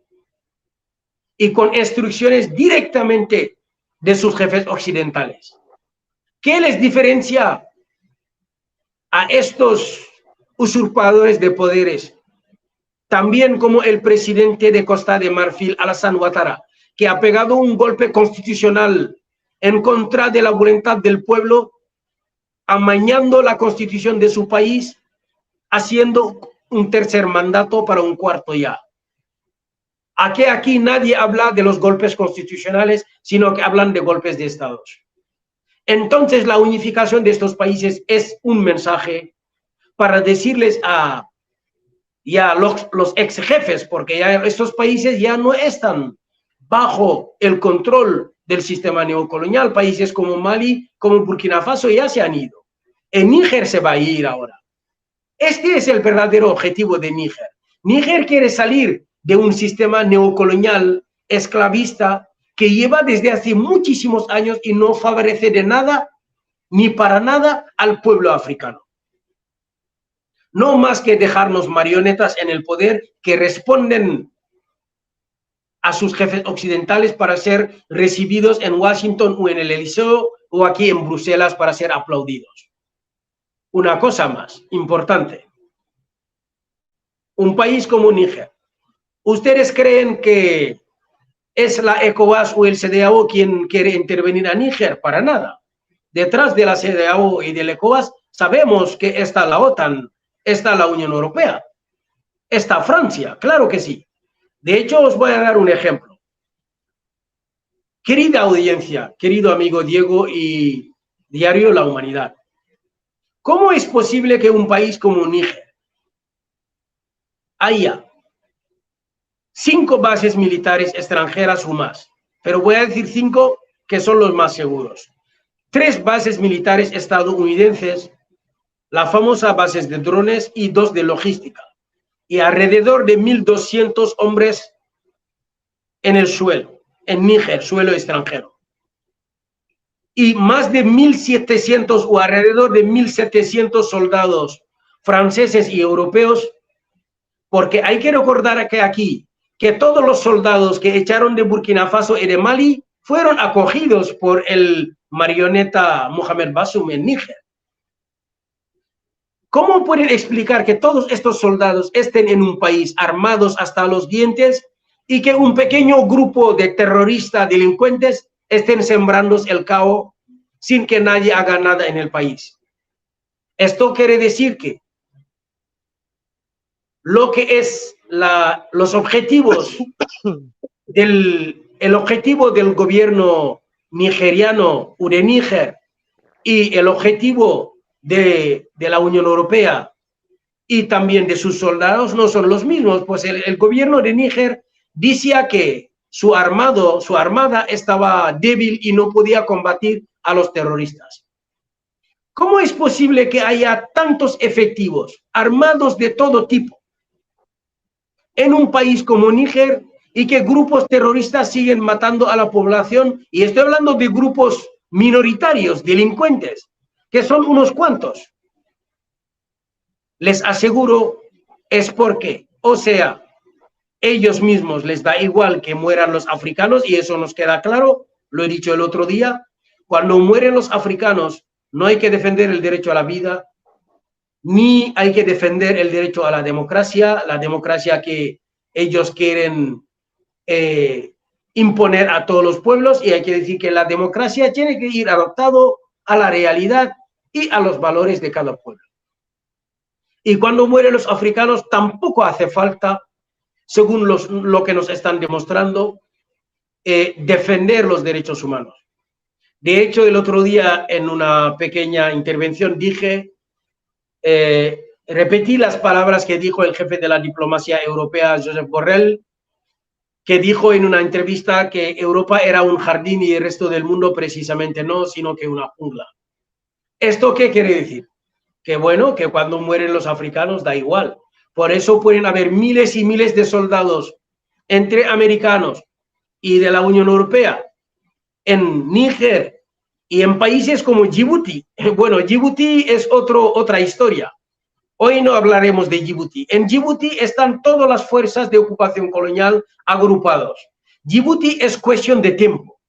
y con instrucciones directamente de sus jefes occidentales. ¿Qué les diferencia a estos usurpadores de poderes? También como el presidente de Costa de Marfil, Alassane Ouattara, que ha pegado un golpe constitucional en contra de la voluntad del pueblo, amañando la constitución de su país, haciendo un tercer mandato para un cuarto ya. Aquí nadie habla de los golpes constitucionales, sino que hablan de golpes de estados. Entonces la unificación de estos países es un mensaje para decirles a ya los ex jefes, porque ya estos países ya no están bajo el control del sistema neocolonial. Países como Mali, como Burkina Faso ya se han ido. En Níger se va a ir ahora. Este es el verdadero objetivo de Níger. Níger quiere salir de un sistema neocolonial esclavista que lleva desde hace muchísimos años y no favorece de nada ni para nada al pueblo africano. No más que dejarnos marionetas en el poder que responden a sus jefes occidentales para ser recibidos en Washington o en el Eliseo o aquí en Bruselas para ser aplaudidos. Una cosa más importante. Un país como Níger. ¿Ustedes creen que es la ECOWAS o el CEDEAO quien quiere intervenir a Níger? Para nada. Detrás de la CEDEAO y del ECOWAS sabemos que está la OTAN, está la Unión Europea, está Francia, claro que sí. De hecho, os voy a dar un ejemplo. Querida audiencia, querido amigo Diego y Diario La Humanidad, ¿cómo es posible que un país como Níger haya 5 bases militares extranjeras o más? Pero voy a decir 5 que son los más seguros. 3 bases militares estadounidenses, la famosa bases de drones y 2 de logística, y alrededor de 1.200 hombres en el suelo, en Níger, suelo extranjero. Y más de 1.700 o alrededor de 1.700 soldados franceses y europeos, porque hay que recordar que aquí, que todos los soldados que echaron de Burkina Faso y de Mali fueron acogidos por el marioneta Mohamed Bazoum en Níger. ¿Cómo pueden explicar que todos estos soldados estén en un país armados hasta los dientes y que un pequeño grupo de terroristas, delincuentes, estén sembrando el caos sin que nadie haga nada en el país? Esto quiere decir que lo que es los objetivos el objetivo del gobierno nigeriano o de Níger y el objetivo de la Unión Europea y también de sus soldados no son los mismos, pues el gobierno de Níger decía que su armada estaba débil y no podía combatir a los terroristas. ¿Cómo es posible que haya tantos efectivos armados de todo tipo en un país como Níger y que grupos terroristas siguen matando a la población? Y estoy hablando de grupos minoritarios, delincuentes, que son unos cuantos. Les aseguro, es porque, o sea, ellos mismos les da igual que mueran los africanos, y eso nos queda claro, lo he dicho el otro día, cuando mueren los africanos no hay que defender el derecho a la vida, ni hay que defender el derecho a la democracia que ellos quieren imponer a todos los pueblos, y hay que decir que la democracia tiene que ir adaptado a la realidad y a los valores de cada pueblo. Y cuando mueren los africanos tampoco hace falta, según lo que nos están demostrando, defender los derechos humanos. De hecho, el otro día en una pequeña intervención repetí las palabras que dijo el jefe de la diplomacia europea, Josep Borrell, que dijo en una entrevista que Europa era un jardín y el resto del mundo precisamente no, sino que una jungla. ¿Esto qué quiere decir? Que bueno, que cuando mueren los africanos da igual. Por eso pueden haber miles y miles de soldados entre americanos y de la Unión Europea en Níger y en países como Djibouti. Bueno, Djibouti es otra historia. Hoy no hablaremos de Djibouti. En Djibouti están todas las fuerzas de ocupación colonial agrupados. Djibouti es cuestión de tiempo,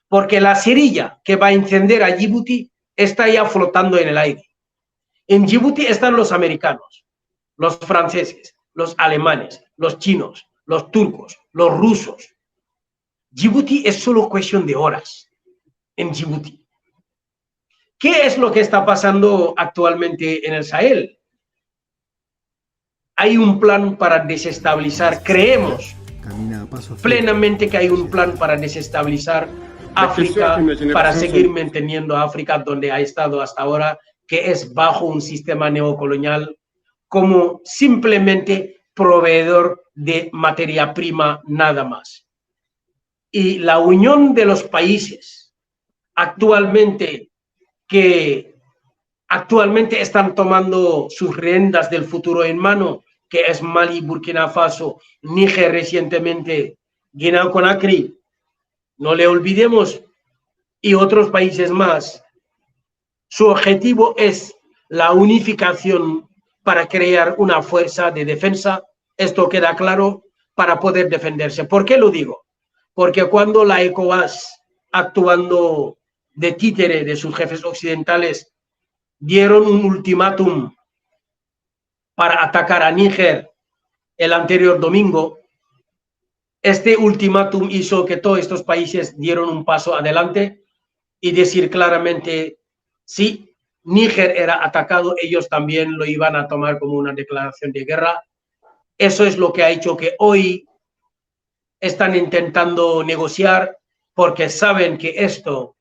porque la cerilla que va a encender a Djibouti está ya flotando en el aire. En Djibouti están los americanos, los franceses, los alemanes, los chinos, los turcos, los rusos. Djibouti es solo cuestión de horas. en Djibouti. ¿Qué es lo que está pasando actualmente en el Sahel? Hay un plan para desestabilizar, creemos plenamente que hay un plan para desestabilizar África, para seguir manteniendo África donde ha estado hasta ahora, que es bajo un sistema neocolonial, como simplemente proveedor de materia prima nada más. Y la unión de los países que actualmente están tomando sus riendas del futuro en mano, que es Mali, Burkina Faso, Níger recientemente, Guinea-Conakry, no le olvidemos, y otros países más. Su objetivo es la unificación para crear una fuerza de defensa, esto queda claro, para poder defenderse. ¿Por qué lo digo? Porque cuando la ECOWAS, actuando de títere de sus jefes occidentales, dieron un ultimátum para atacar a Níger el anterior domingo, este ultimátum hizo que todos estos países dieron un paso adelante y decir claramente, si Níger era atacado, ellos también lo iban a tomar como una declaración de guerra. Eso es lo que ha hecho que hoy están intentando negociar, porque saben que esto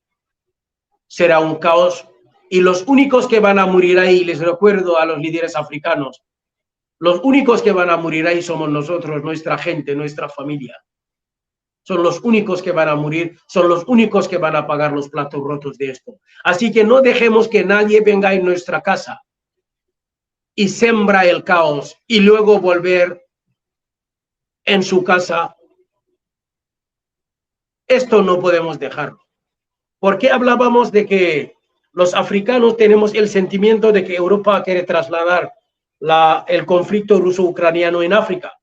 será un caos, y los únicos que van a morir ahí, les recuerdo a los líderes africanos, los únicos que van a morir ahí somos nosotros, nuestra gente, nuestra familia. Son los únicos que van a morir, son los únicos que van a pagar los platos rotos de esto. Así que no dejemos que nadie venga en nuestra casa y sembra el caos y luego volver en su casa. Esto no podemos dejarlo. ¿Por qué hablábamos de que los africanos tenemos el sentimiento de que Europa quiere trasladar el conflicto ruso-ucraniano en África?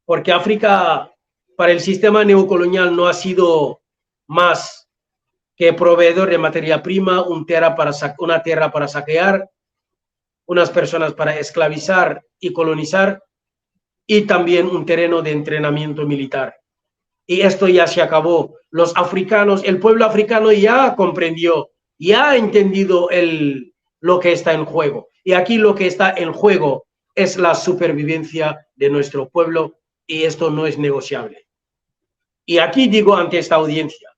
Porque África, para el sistema neocolonial, no ha sido más que proveedor de materia prima, una tierra para saquear, unas personas para esclavizar y colonizar, y también un terreno de entrenamiento militar. Y esto ya se acabó. Los africanos, el pueblo africano ya comprendió, ya ha entendido lo que está en juego. Y aquí lo que está en juego es la supervivencia de nuestro pueblo, y esto no es negociable. Y aquí digo ante esta audiencia,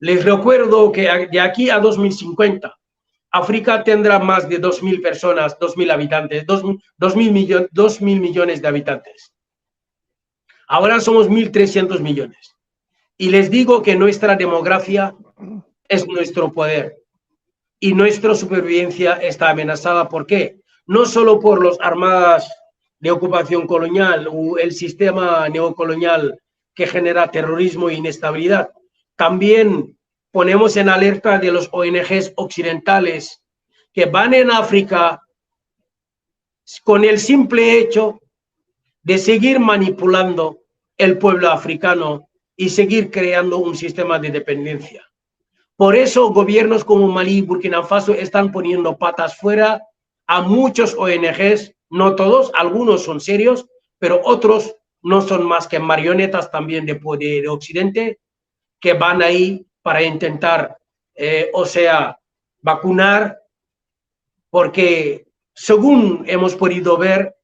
les recuerdo que de aquí a 2050, África tendrá más de 2.000 personas, 2.000 habitantes, 2.000 millones de habitantes. Ahora somos 1.300 millones. Y les digo que nuestra demografía es nuestro poder. Y nuestra supervivencia está amenazada. ¿Por qué? No solo por las armadas de ocupación colonial o el sistema neocolonial que genera terrorismo e inestabilidad. También ponemos en alerta de los ONGs occidentales que van en África con el simple hecho de seguir manipulando el pueblo africano y seguir creando un sistema de dependencia. Por eso gobiernos como Malí y Burkina Faso están poniendo patas fuera a muchos ONGs, no todos, algunos son serios, pero otros no son más que marionetas también de Occidente, que van ahí para intentar, vacunar, porque según hemos podido ver,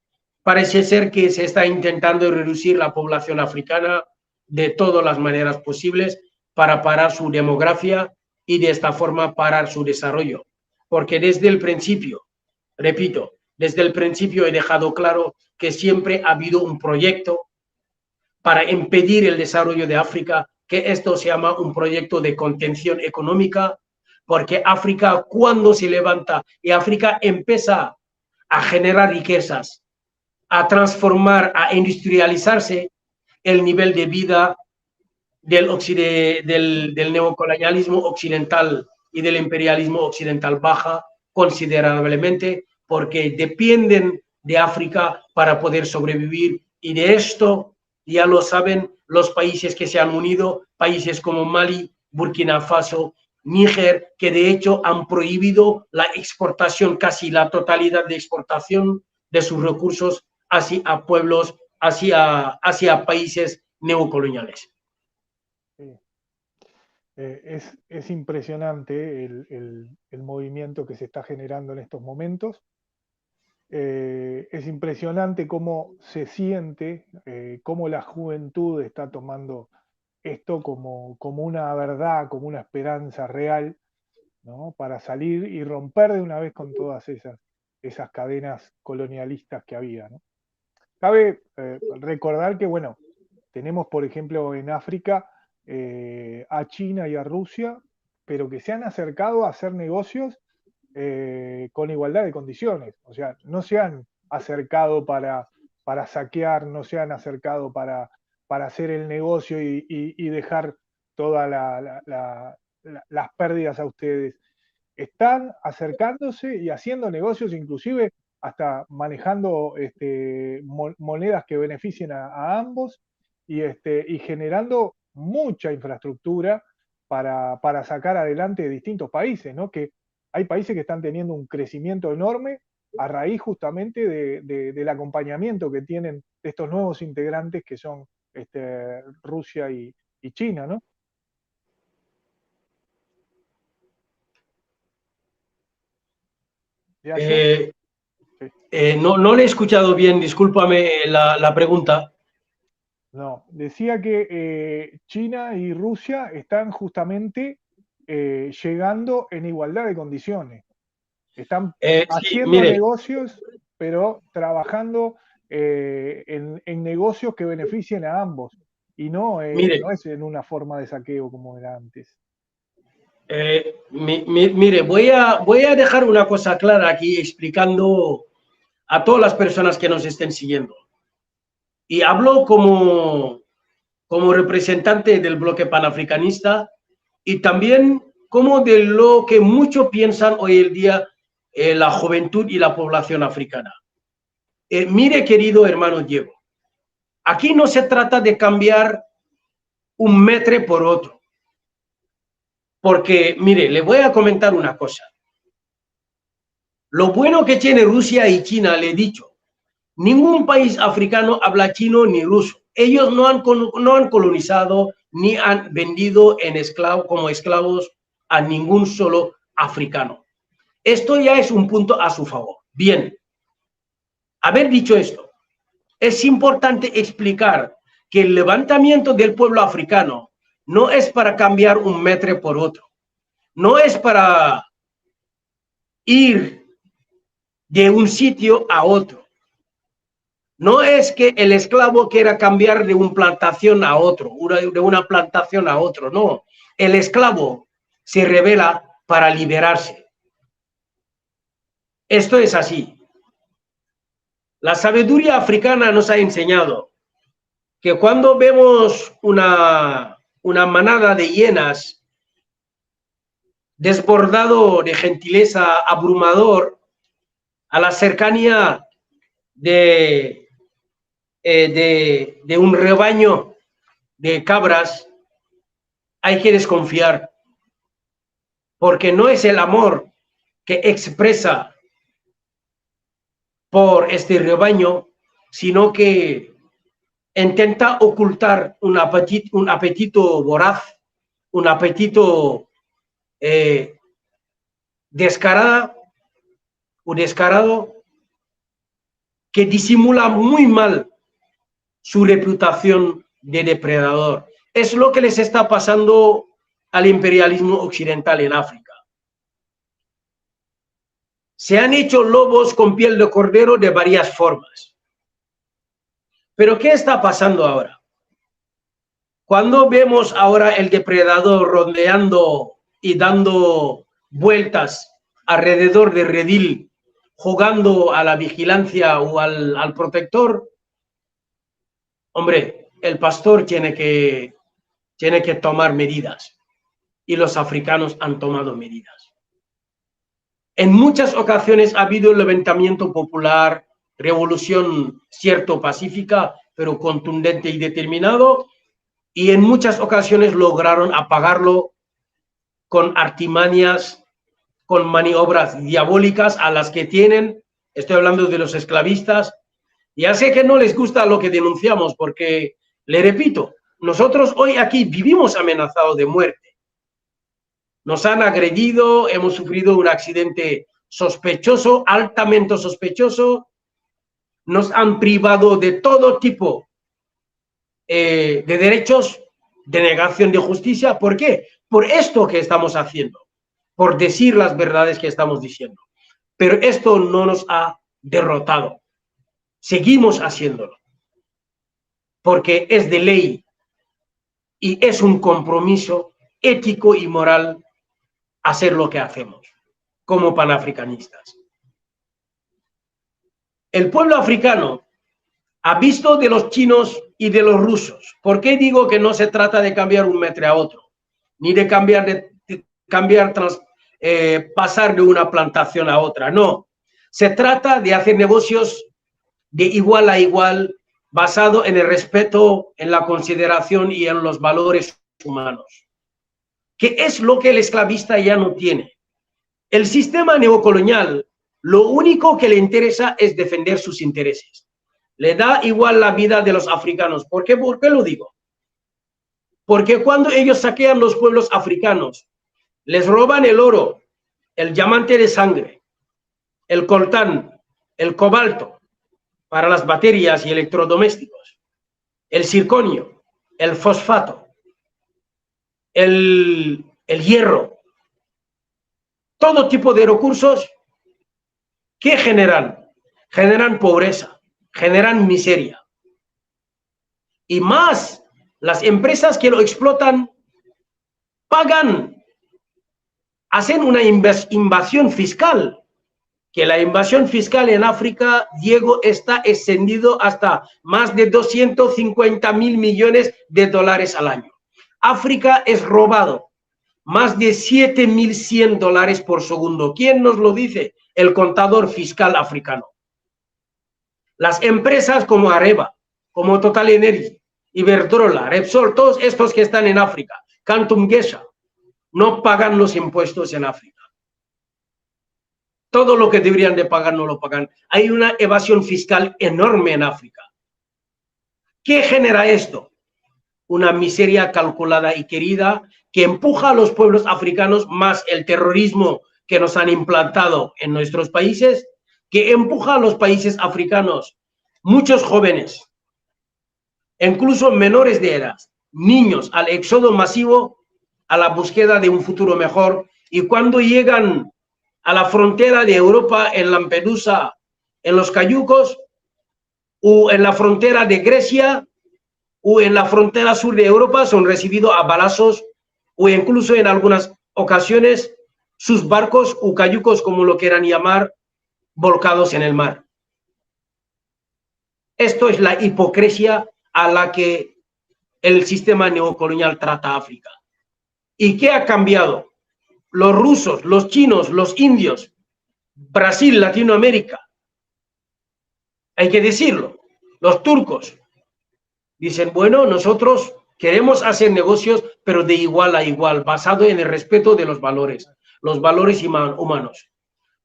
parece ser que se está intentando reducir la población africana de todas las maneras posibles para parar su demografía y de esta forma parar su desarrollo. Porque desde el principio, repito, desde el principio he dejado claro que siempre ha habido un proyecto para impedir el desarrollo de África, que esto se llama un proyecto de contención económica, porque África, cuando se levanta y África empieza a generar riquezas, a transformar, a industrializarse, el nivel de vida del neocolonialismo occidental y del imperialismo occidental baja considerablemente, porque dependen de África para poder sobrevivir, y de esto ya lo saben los países que se han unido, países como Mali, Burkina Faso, Níger, que de hecho han prohibido la exportación, casi la totalidad de exportación de sus recursos hacia pueblos, hacia países neocoloniales. Es impresionante el movimiento que se está generando en estos momentos. Es impresionante cómo se siente, cómo la juventud está tomando esto como una verdad, como una esperanza real, ¿no? Para salir y romper de una vez con todas esas cadenas colonialistas que había, ¿no? Cabe recordar que, bueno, tenemos, por ejemplo, en África a China y a Rusia, pero que se han acercado a hacer negocios con igualdad de condiciones. O sea, no se han acercado para saquear, no se han acercado para hacer el negocio y dejar todas las pérdidas a ustedes. Están acercándose y haciendo negocios, inclusive hasta manejando monedas que beneficien a ambos y generando mucha infraestructura para sacar adelante distintos países, ¿no? Que hay países que están teniendo un crecimiento enorme a raíz justamente del acompañamiento que tienen estos nuevos integrantes que son Rusia y China, ¿no? Eh, Sí. no le he escuchado bien, discúlpame la pregunta. No, decía que China y Rusia están justamente llegando en igualdad de condiciones. Están Sí, haciendo mire, negocios, pero trabajando en negocios que beneficien a ambos. Y mire, no es en una forma de saqueo como era antes. mire, voy a dejar una cosa clara aquí explicando a todas las personas que nos estén siguiendo. Y hablo como representante del bloque panafricanista y también como de lo que muchos piensan hoy en día la juventud y la población africana. Mire, querido hermano Diego, aquí no se trata de cambiar un metre por otro, porque, mire, le voy a comentar una cosa. Lo bueno que tiene Rusia y China, le he dicho, ningún país africano habla chino ni ruso. Ellos no han colonizado ni han vendido como esclavos a ningún solo africano. Esto ya es un punto a su favor. Bien, haber dicho esto, es importante explicar que el levantamiento del pueblo africano no es para cambiar un metro por otro, no es para ir de un sitio a otro. No es que el esclavo quiera cambiar de una plantación a otro, de una plantación a otro, no. El esclavo se rebela para liberarse. Esto es así. La sabiduría africana nos ha enseñado que cuando vemos una manada de hienas desbordado de gentileza, abrumador, a la cercanía de un rebaño de cabras, hay que desconfiar, porque no es el amor que expresa por este rebaño, sino que intenta ocultar un apetito voraz, un apetito descarado que disimula muy mal su reputación de depredador. Es lo que les está pasando al imperialismo occidental en África. Se han hecho lobos con piel de cordero de varias formas. Pero ¿qué está pasando ahora? Cuando vemos ahora el depredador rondeando y dando vueltas alrededor del redil, jugando a la vigilancia o al protector, hombre, el pastor tiene que tomar medidas y los africanos han tomado medidas. En muchas ocasiones ha habido levantamiento popular, revolución cierto pacífica, pero contundente y determinado, y en muchas ocasiones lograron apagarlo con artimañas, con maniobras diabólicas a las que tienen, estoy hablando de los esclavistas. Ya sé que no les gusta lo que denunciamos, porque, le repito, nosotros hoy aquí vivimos amenazados de muerte. nos han agredido, hemos sufrido un accidente sospechoso, altamente sospechoso, nos han privado de todo tipo de derechos, de negación de justicia. ¿Por qué? Por esto que estamos haciendo, por decir las verdades que estamos diciendo. Pero esto no nos ha derrotado. Seguimos haciéndolo, porque es de ley y es un compromiso ético y moral hacer lo que hacemos como panafricanistas. El pueblo africano ha visto de los chinos y de los rusos. ¿Por qué digo que no se trata de cambiar un metro a otro? Ni de pasar de una plantación a otra. No. Se trata de hacer negocios de igual a igual, basado en el respeto, en la consideración y en los valores humanos. ¿Qué es lo que el esclavista ya no tiene? El sistema neocolonial, lo único que le interesa es defender sus intereses. Le da igual la vida de los africanos. ¿Por qué? ¿Por qué lo digo? Porque cuando ellos saquean los pueblos africanos, les roban el oro, el diamante de sangre, el coltán, el cobalto para las baterías y electrodomésticos, el circonio, el fosfato, el hierro, todo tipo de recursos que generan pobreza, generan miseria. Y más, las empresas que lo explotan pagan, hacen una invasión fiscal, que la invasión fiscal en África, Diego, está extendido hasta más de 250.000 millones de dólares al año. África es robado más de 7.100 dólares por segundo. ¿Quién nos lo dice? El contador fiscal africano. Las empresas como Areva, como Total Energy, Iberdrola, Repsol, todos estos que están en África, Cantum Gesha, no pagan los impuestos en África. Todo lo que deberían de pagar no lo pagan. Hay una evasión fiscal enorme en África. ¿Qué genera esto? Una miseria calculada y querida que empuja a los pueblos africanos, más el terrorismo que nos han implantado en nuestros países, que empuja a los países africanos, muchos jóvenes, incluso menores de edad, niños, al éxodo masivo, a la búsqueda de un futuro mejor. Y cuando llegan a la frontera de Europa, en Lampedusa, en los Cayucos, o en la frontera de Grecia, o en la frontera sur de Europa, son recibidos a balazos, o incluso en algunas ocasiones sus barcos o cayucos, como lo quieran llamar, volcados en el mar. Esto es la hipocresía a la que el sistema neocolonial trata a África. ¿Y qué ha cambiado? Los rusos, los chinos, los indios, Brasil, Latinoamérica, hay que decirlo, los turcos, dicen, bueno, nosotros queremos hacer negocios, pero de igual a igual, basado en el respeto de los valores humanos.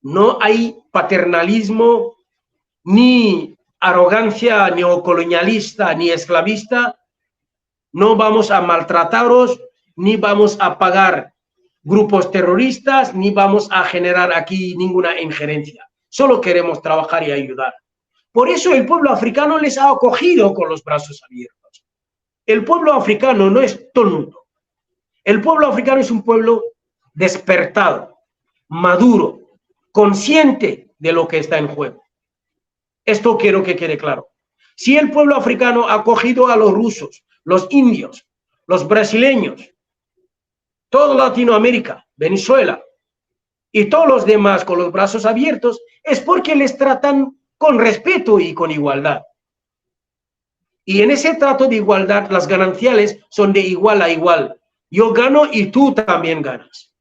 No hay paternalismo, ni arrogancia neocolonialista, ni esclavista. No vamos a maltrataros, ni vamos a pagar grupos terroristas, ni vamos a generar aquí ninguna injerencia. Solo queremos trabajar y ayudar. Por eso el pueblo africano les ha acogido con los brazos abiertos. El pueblo africano no es tonto. El pueblo africano es un pueblo despertado, maduro, consciente de lo que está en juego. Esto quiero que quede claro. Si el pueblo africano ha acogido a los rusos, los indios, los brasileños, toda Latinoamérica, Venezuela y todos los demás con los brazos abiertos, es porque les tratan con respeto y con igualdad. Y en ese trato de igualdad, las gananciales son de igual a igual. Yo gano y tú también ganas.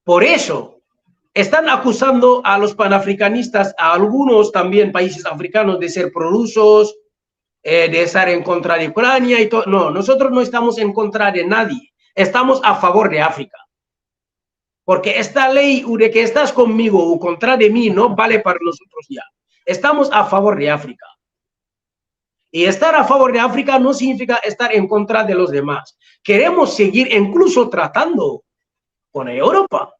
Por eso están acusando a los panafricanistas, a algunos también países africanos, de ser prorrusos, de estar en contra de Ucrania y todo. No, nosotros no estamos en contra de nadie. Estamos a favor de África. Porque esta ley de que estás conmigo o contra de mí no vale para nosotros ya. Estamos a favor de África. Y estar a favor de África no significa estar en contra de los demás. Queremos seguir incluso tratando con Europa,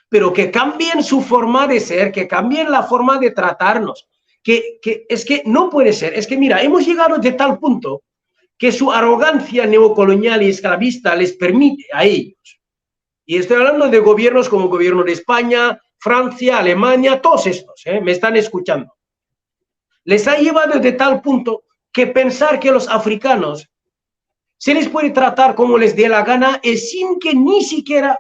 pero que cambien su forma de ser, que cambien la forma de tratarnos, que es que no puede ser, es que mira, hemos llegado de tal punto que su arrogancia neocolonial y esclavista les permite a ellos, y estoy hablando de gobiernos como el gobierno de España, Francia, Alemania, todos estos, me están escuchando, les ha llevado de tal punto que pensar que los africanos se les puede tratar como les dé la gana es sin que ni siquiera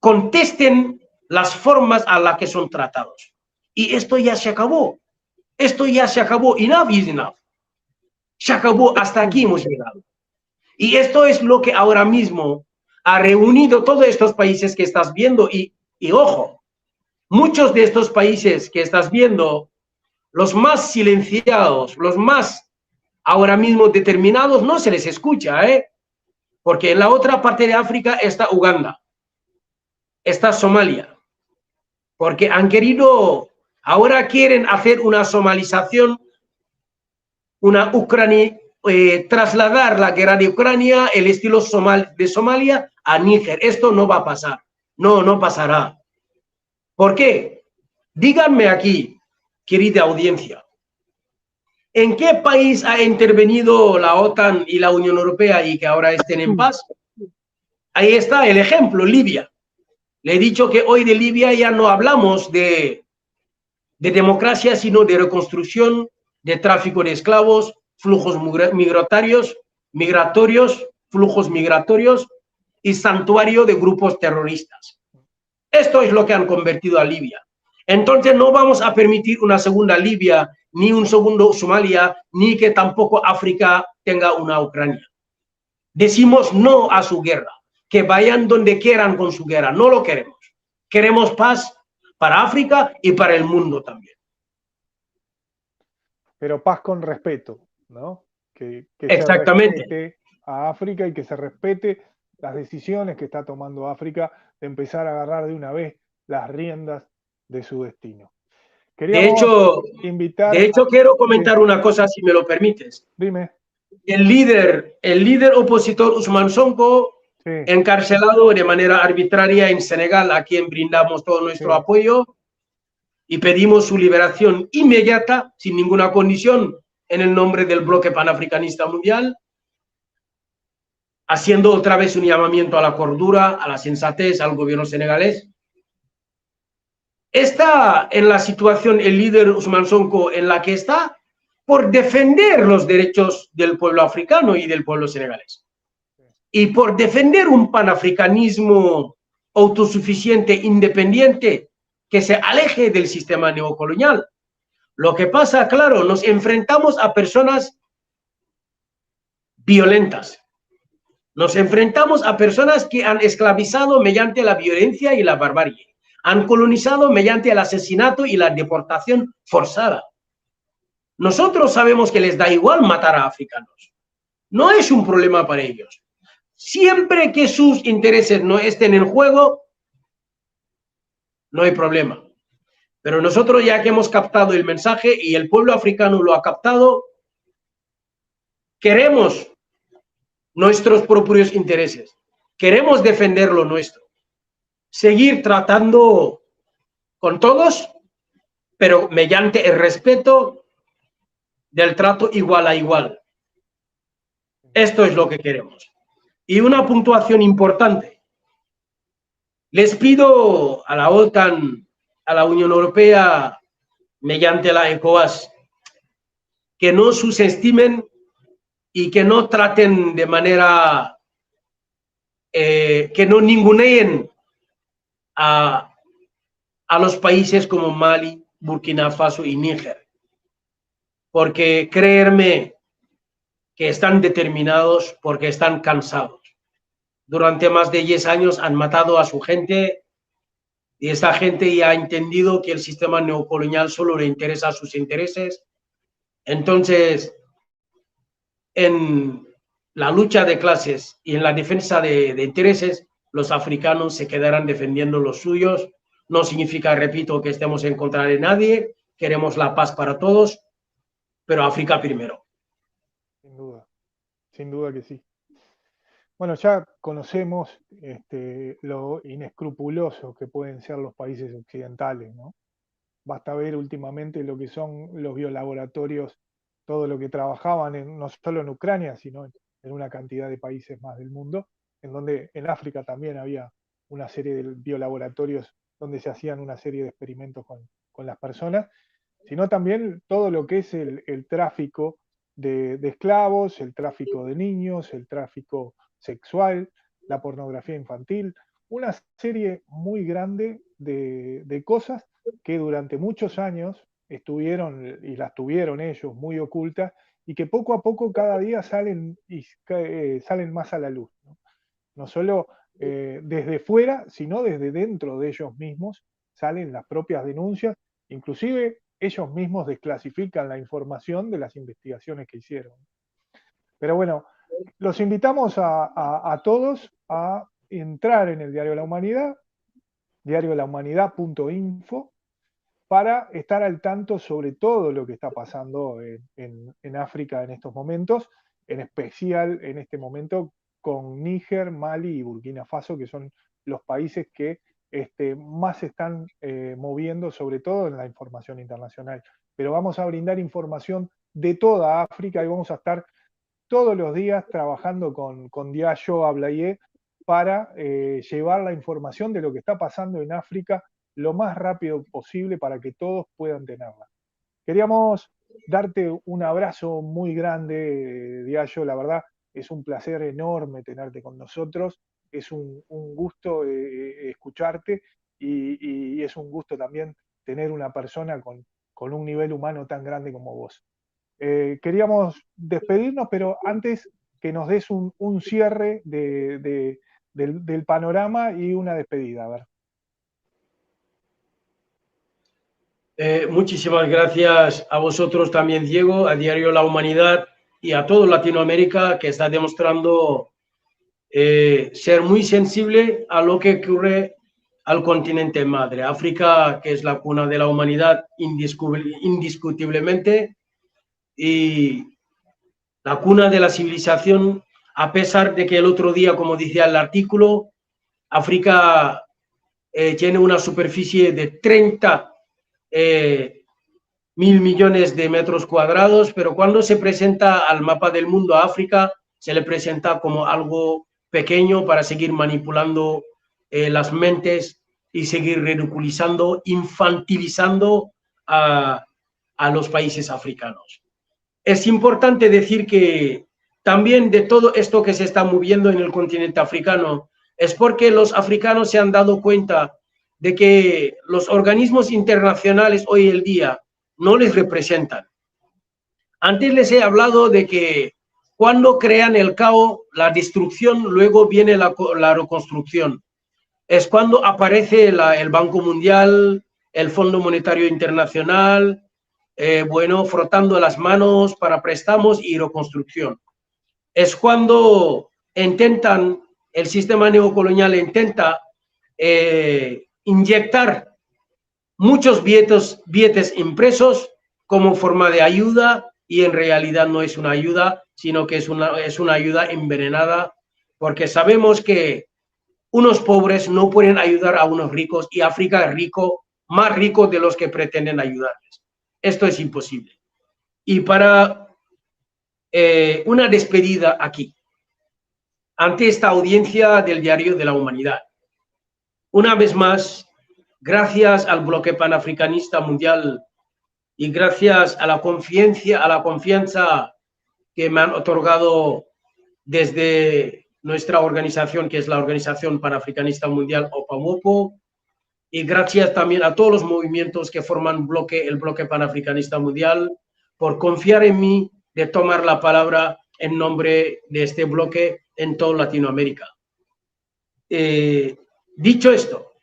contesten las formas a las que son tratados. Y esto ya se acabó. Esto ya se acabó. Enough is enough. Se acabó. Hasta aquí hemos llegado. Y esto es lo que ahora mismo ha reunido todos estos países que estás viendo. Y ojo, muchos de estos países que estás viendo, los más silenciados, los más ahora mismo determinados, no se les escucha, porque en la otra parte de África está Uganda, está Somalia, porque han querido, ahora quieren hacer una somalización, una Ucrania, trasladar la guerra de Ucrania, el estilo de Somalia a Níger. Esto no va a pasar, no pasará. ¿Por qué? Díganme aquí, querida audiencia, ¿en qué país ha intervenido la OTAN y la Unión Europea y que ahora estén en paz? Ahí está el ejemplo, Libia. Le he dicho que hoy de Libia ya no hablamos de democracia, sino de reconstrucción, de tráfico de esclavos, flujos migratorios, flujos migratorios y santuario de grupos terroristas. Esto es lo que han convertido a Libia. Entonces no vamos a permitir una segunda Libia, ni un segundo Somalia, ni que tampoco África tenga una Ucrania. Decimos no a su guerra, que vayan donde quieran con su guerra, no lo queremos. Queremos paz para África y para el mundo también. Pero paz con respeto, ¿no? Que Exactamente. Se respete a África y que se respete las decisiones que está tomando África de empezar a agarrar de una vez las riendas de su destino. De hecho, quiero comentar una cosa, si me lo permites. Dime. El líder opositor Ousmane Sonko, sí, encarcelado de manera arbitraria en Senegal, a quien brindamos todo nuestro apoyo y pedimos su liberación inmediata, sin ninguna condición, en el nombre del bloque panafricanista mundial, haciendo otra vez un llamamiento a la cordura, a la sensatez, al gobierno senegalés. Está en la situación el líder Ousmane Sonko en la que está por defender los derechos del pueblo africano y del pueblo senegalés. Y por defender un panafricanismo autosuficiente, independiente, que se aleje del sistema neocolonial. Lo que pasa, claro, nos enfrentamos a personas violentas. Nos enfrentamos a personas que han esclavizado mediante la violencia y la barbarie. Han colonizado mediante el asesinato y la deportación forzada. Nosotros sabemos que les da igual matar a africanos. No es un problema para ellos. Siempre que sus intereses no estén en juego, no hay problema. Pero nosotros, ya que hemos captado el mensaje y el pueblo africano lo ha captado, queremos nuestros propios intereses. Queremos defender lo nuestro. Seguir tratando con todos, pero mediante el respeto del trato igual a igual. Esto es lo que queremos. Y una puntuación importante. Les pido a la OTAN, a la Unión Europea, mediante la ECOWAS, que no subestimen y que no traten de manera, que no ninguneen a los países como Mali, Burkina Faso y Níger. Porque créanme que están determinados, porque están cansados. Durante más de 10 años han matado a su gente y esa gente ya ha entendido que el sistema neocolonial solo le interesa a sus intereses. Entonces, en la lucha de clases y en la defensa de intereses, los africanos se quedarán defendiendo los suyos. No significa, repito, que estemos en contra de nadie, queremos la paz para todos, pero África primero. Sin duda que sí. Bueno, ya conocemos lo inescrupulosos que pueden ser los países occidentales, ¿no? Basta ver últimamente lo que son los biolaboratorios, todo lo que trabajaban no solo en Ucrania, sino en una cantidad de países más del mundo, en donde en África también había una serie de biolaboratorios donde se hacían una serie de experimentos con las personas, sino también todo lo que es el tráfico de esclavos, el tráfico de niños, el tráfico sexual, la pornografía infantil, una serie muy grande de cosas que durante muchos años estuvieron y las tuvieron ellos muy ocultas y que poco a poco cada día salen, salen más a la luz. No, no solo desde fuera, sino desde dentro de ellos mismos salen las propias denuncias, inclusive ellos mismos desclasifican la información de las investigaciones que hicieron. Pero bueno, los invitamos a todos a entrar en el Diario de la Humanidad, diariolahumanidad.info, para estar al tanto sobre todo lo que está pasando en África en estos momentos, en especial en este momento con Níger, Mali y Burkina Faso, que son los países que más se están moviendo, sobre todo en la información internacional. Pero vamos a brindar información de toda África y vamos a estar todos los días trabajando con Diallo Ablaye para llevar la información de lo que está pasando en África lo más rápido posible para que todos puedan tenerla. Queríamos darte un abrazo muy grande, Diallo, la verdad es un placer enorme tenerte con nosotros, es un gusto escucharte y es un gusto también tener una persona con un nivel humano tan grande como vos. Queríamos despedirnos, pero antes que nos des un cierre del panorama y una despedida. A ver. Muchísimas gracias a vosotros también, Diego, a Diario La Humanidad y a todo Latinoamérica, que está demostrando ser muy sensible a lo que ocurre al continente madre. África, que es la cuna de la humanidad indiscutiblemente, y la cuna de la civilización, a pesar de que el otro día, como decía el artículo, África tiene una superficie de 30 mil millones de metros cuadrados, pero cuando se presenta al mapa del mundo a África, se le presenta como algo pequeño para seguir manipulando las mentes y seguir ridiculizando, infantilizando a los países africanos. Es importante decir que también de todo esto que se está moviendo en el continente africano es porque los africanos se han dado cuenta de que los organismos internacionales hoy en día no les representan. Antes les he hablado de que cuando crean el caos, la destrucción, luego viene la reconstrucción. Es cuando aparece el Banco Mundial, el Fondo Monetario Internacional, bueno, frotando las manos para préstamos y reconstrucción. Es cuando intentan, el sistema neocolonial intenta inyectar muchos billetes impresos como forma de ayuda y en realidad no es una ayuda, sino que es una ayuda envenenada, porque sabemos que unos pobres no pueden ayudar a unos ricos y África es rico, más rico de los que pretenden ayudarles. Esto es imposible. Y para una despedida aquí, ante esta audiencia del Diario de la Humanidad, una vez más, gracias al bloque panafricanista mundial y gracias a la confianza que me han otorgado desde nuestra organización, que es la Organización Panafricanista Mundial, OPAMOPO, y gracias también a todos los movimientos que forman el bloque panafricanista mundial por confiar en mí de tomar la palabra en nombre de este bloque en toda Latinoamérica. Dicho esto,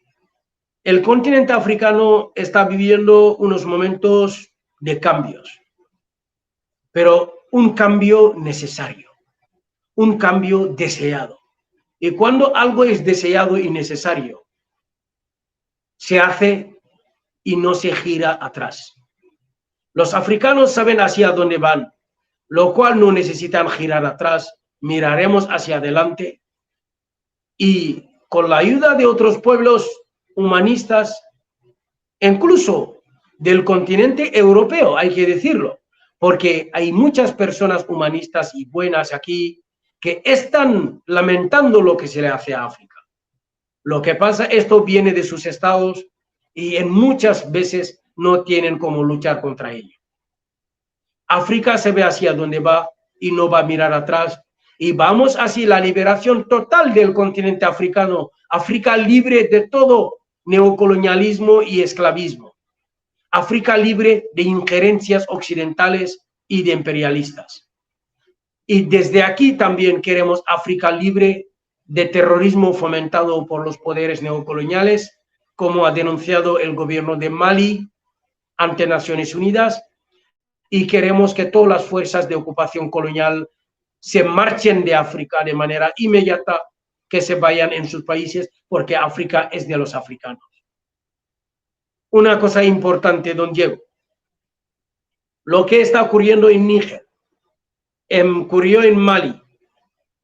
el continente africano está viviendo unos momentos de cambios, pero un cambio necesario, un cambio deseado. Y cuando algo es deseado y necesario, se hace y no se gira atrás. Los africanos saben hacia dónde van, lo cual no necesitan girar atrás, miraremos hacia adelante y con la ayuda de otros pueblos humanistas, incluso del continente europeo, hay que decirlo, porque hay muchas personas humanistas y buenas aquí que están lamentando lo que se le hace a África. Lo que pasa, esto viene de sus estados y en muchas veces no tienen cómo luchar contra ello. África se ve hacia dónde va y no va a mirar atrás. Y vamos hacia la liberación total del continente africano, África libre de todo neocolonialismo y esclavismo, África libre de injerencias occidentales y de imperialistas. Y desde aquí también queremos África libre de terrorismo fomentado por los poderes neocoloniales, como ha denunciado el gobierno de Mali ante Naciones Unidas, y queremos que todas las fuerzas de ocupación colonial se marchen de África de manera inmediata, que se vayan en sus países, porque África es de los africanos. Una cosa importante, don Diego, lo que está ocurriendo en Níger, ocurrió en Mali,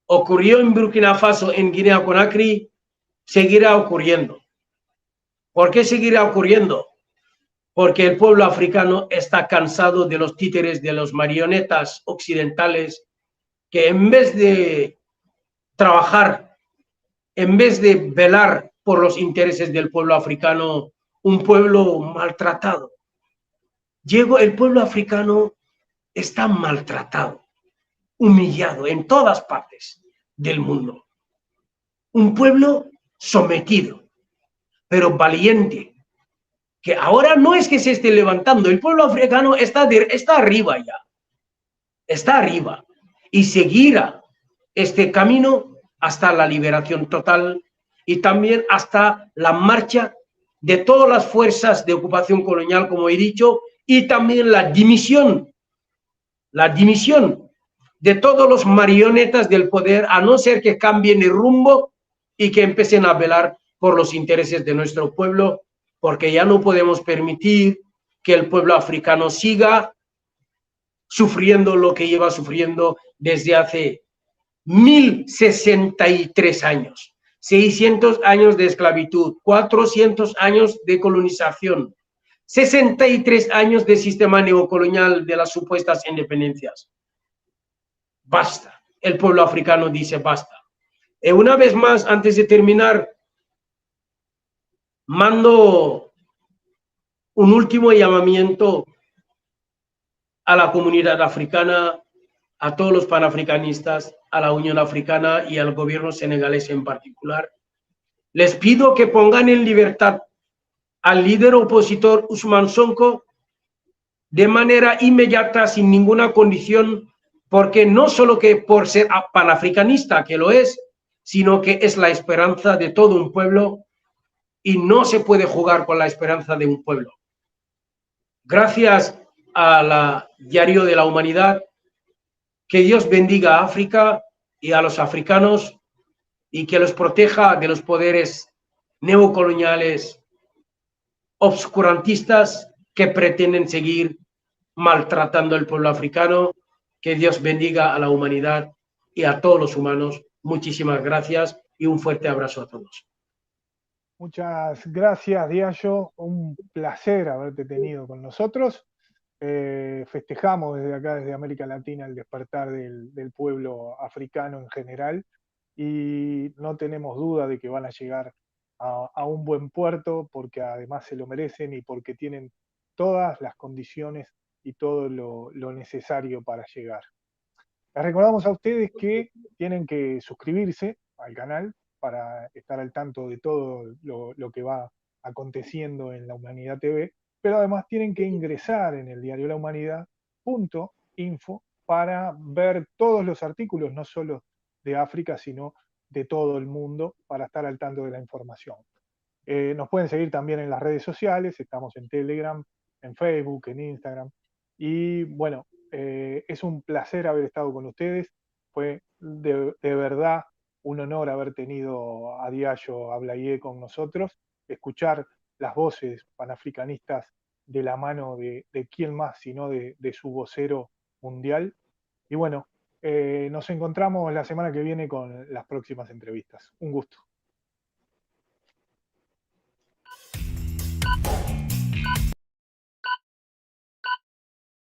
ocurrió en Burkina Faso, en Guinea-Conakry, seguirá ocurriendo. ¿Por qué seguirá ocurriendo? Porque el pueblo africano está cansado de los títeres, de los marionetas occidentales, que en vez de trabajar, en vez de velar por los intereses del pueblo africano, un pueblo maltratado. Diego, el pueblo africano está maltratado, humillado en todas partes del mundo. Un pueblo sometido, pero valiente, que ahora no es que se esté levantando, el pueblo africano está arriba ya, está arriba, y seguirá este camino hasta la liberación total y también hasta la marcha de todas las fuerzas de ocupación colonial, como he dicho, y también la dimisión de todos los marionetas del poder, a no ser que cambien el rumbo y que empiecen a velar por los intereses de nuestro pueblo, porque ya no podemos permitir que el pueblo africano siga sufriendo lo que lleva sufriendo desde hace 1063 años, 600 años de esclavitud, 400 años de colonización, 63 años de sistema neocolonial de las supuestas independencias. Basta. El pueblo africano dice basta. Y una vez más, antes de terminar, mando un último llamamiento a la comunidad africana, a todos los panafricanistas, a la Unión Africana y al gobierno senegalés en particular. Les pido que pongan en libertad al líder opositor Ousmane Sonko de manera inmediata, sin ninguna condición, porque no solo que por ser panafricanista, que lo es, sino que es la esperanza de todo un pueblo y no se puede jugar con la esperanza de un pueblo. Gracias a la Diario de la Humanidad, que Dios bendiga a África y a los africanos y que los proteja de los poderes neocoloniales obscurantistas que pretenden seguir maltratando al pueblo africano. Que Dios bendiga a la humanidad y a todos los humanos. Muchísimas gracias y un fuerte abrazo a todos. Muchas gracias, Diallo. Un placer haberte tenido con nosotros. Festejamos desde acá, desde América Latina, el despertar del pueblo africano en general y no tenemos duda de que van a llegar a un buen puerto porque además se lo merecen y porque tienen todas las condiciones y todo lo necesario para llegar. Les recordamos a ustedes que tienen que suscribirse al canal para estar al tanto de todo lo que va aconteciendo en La Humanidad TV, pero además tienen que ingresar en el diario La Humanidad.info para ver todos los artículos, no solo de África, sino de todo el mundo, para estar al tanto de la información. Nos pueden seguir también en las redes sociales, estamos en Telegram, en Facebook, en Instagram. Y bueno, es un placer haber estado con ustedes. Fue de verdad un honor haber tenido a Diallo Ablayé con nosotros, escuchar las voces panafricanistas de la mano de quién más, sino de su vocero mundial. Y bueno, Nos encontramos la semana que viene con las próximas entrevistas. Un gusto.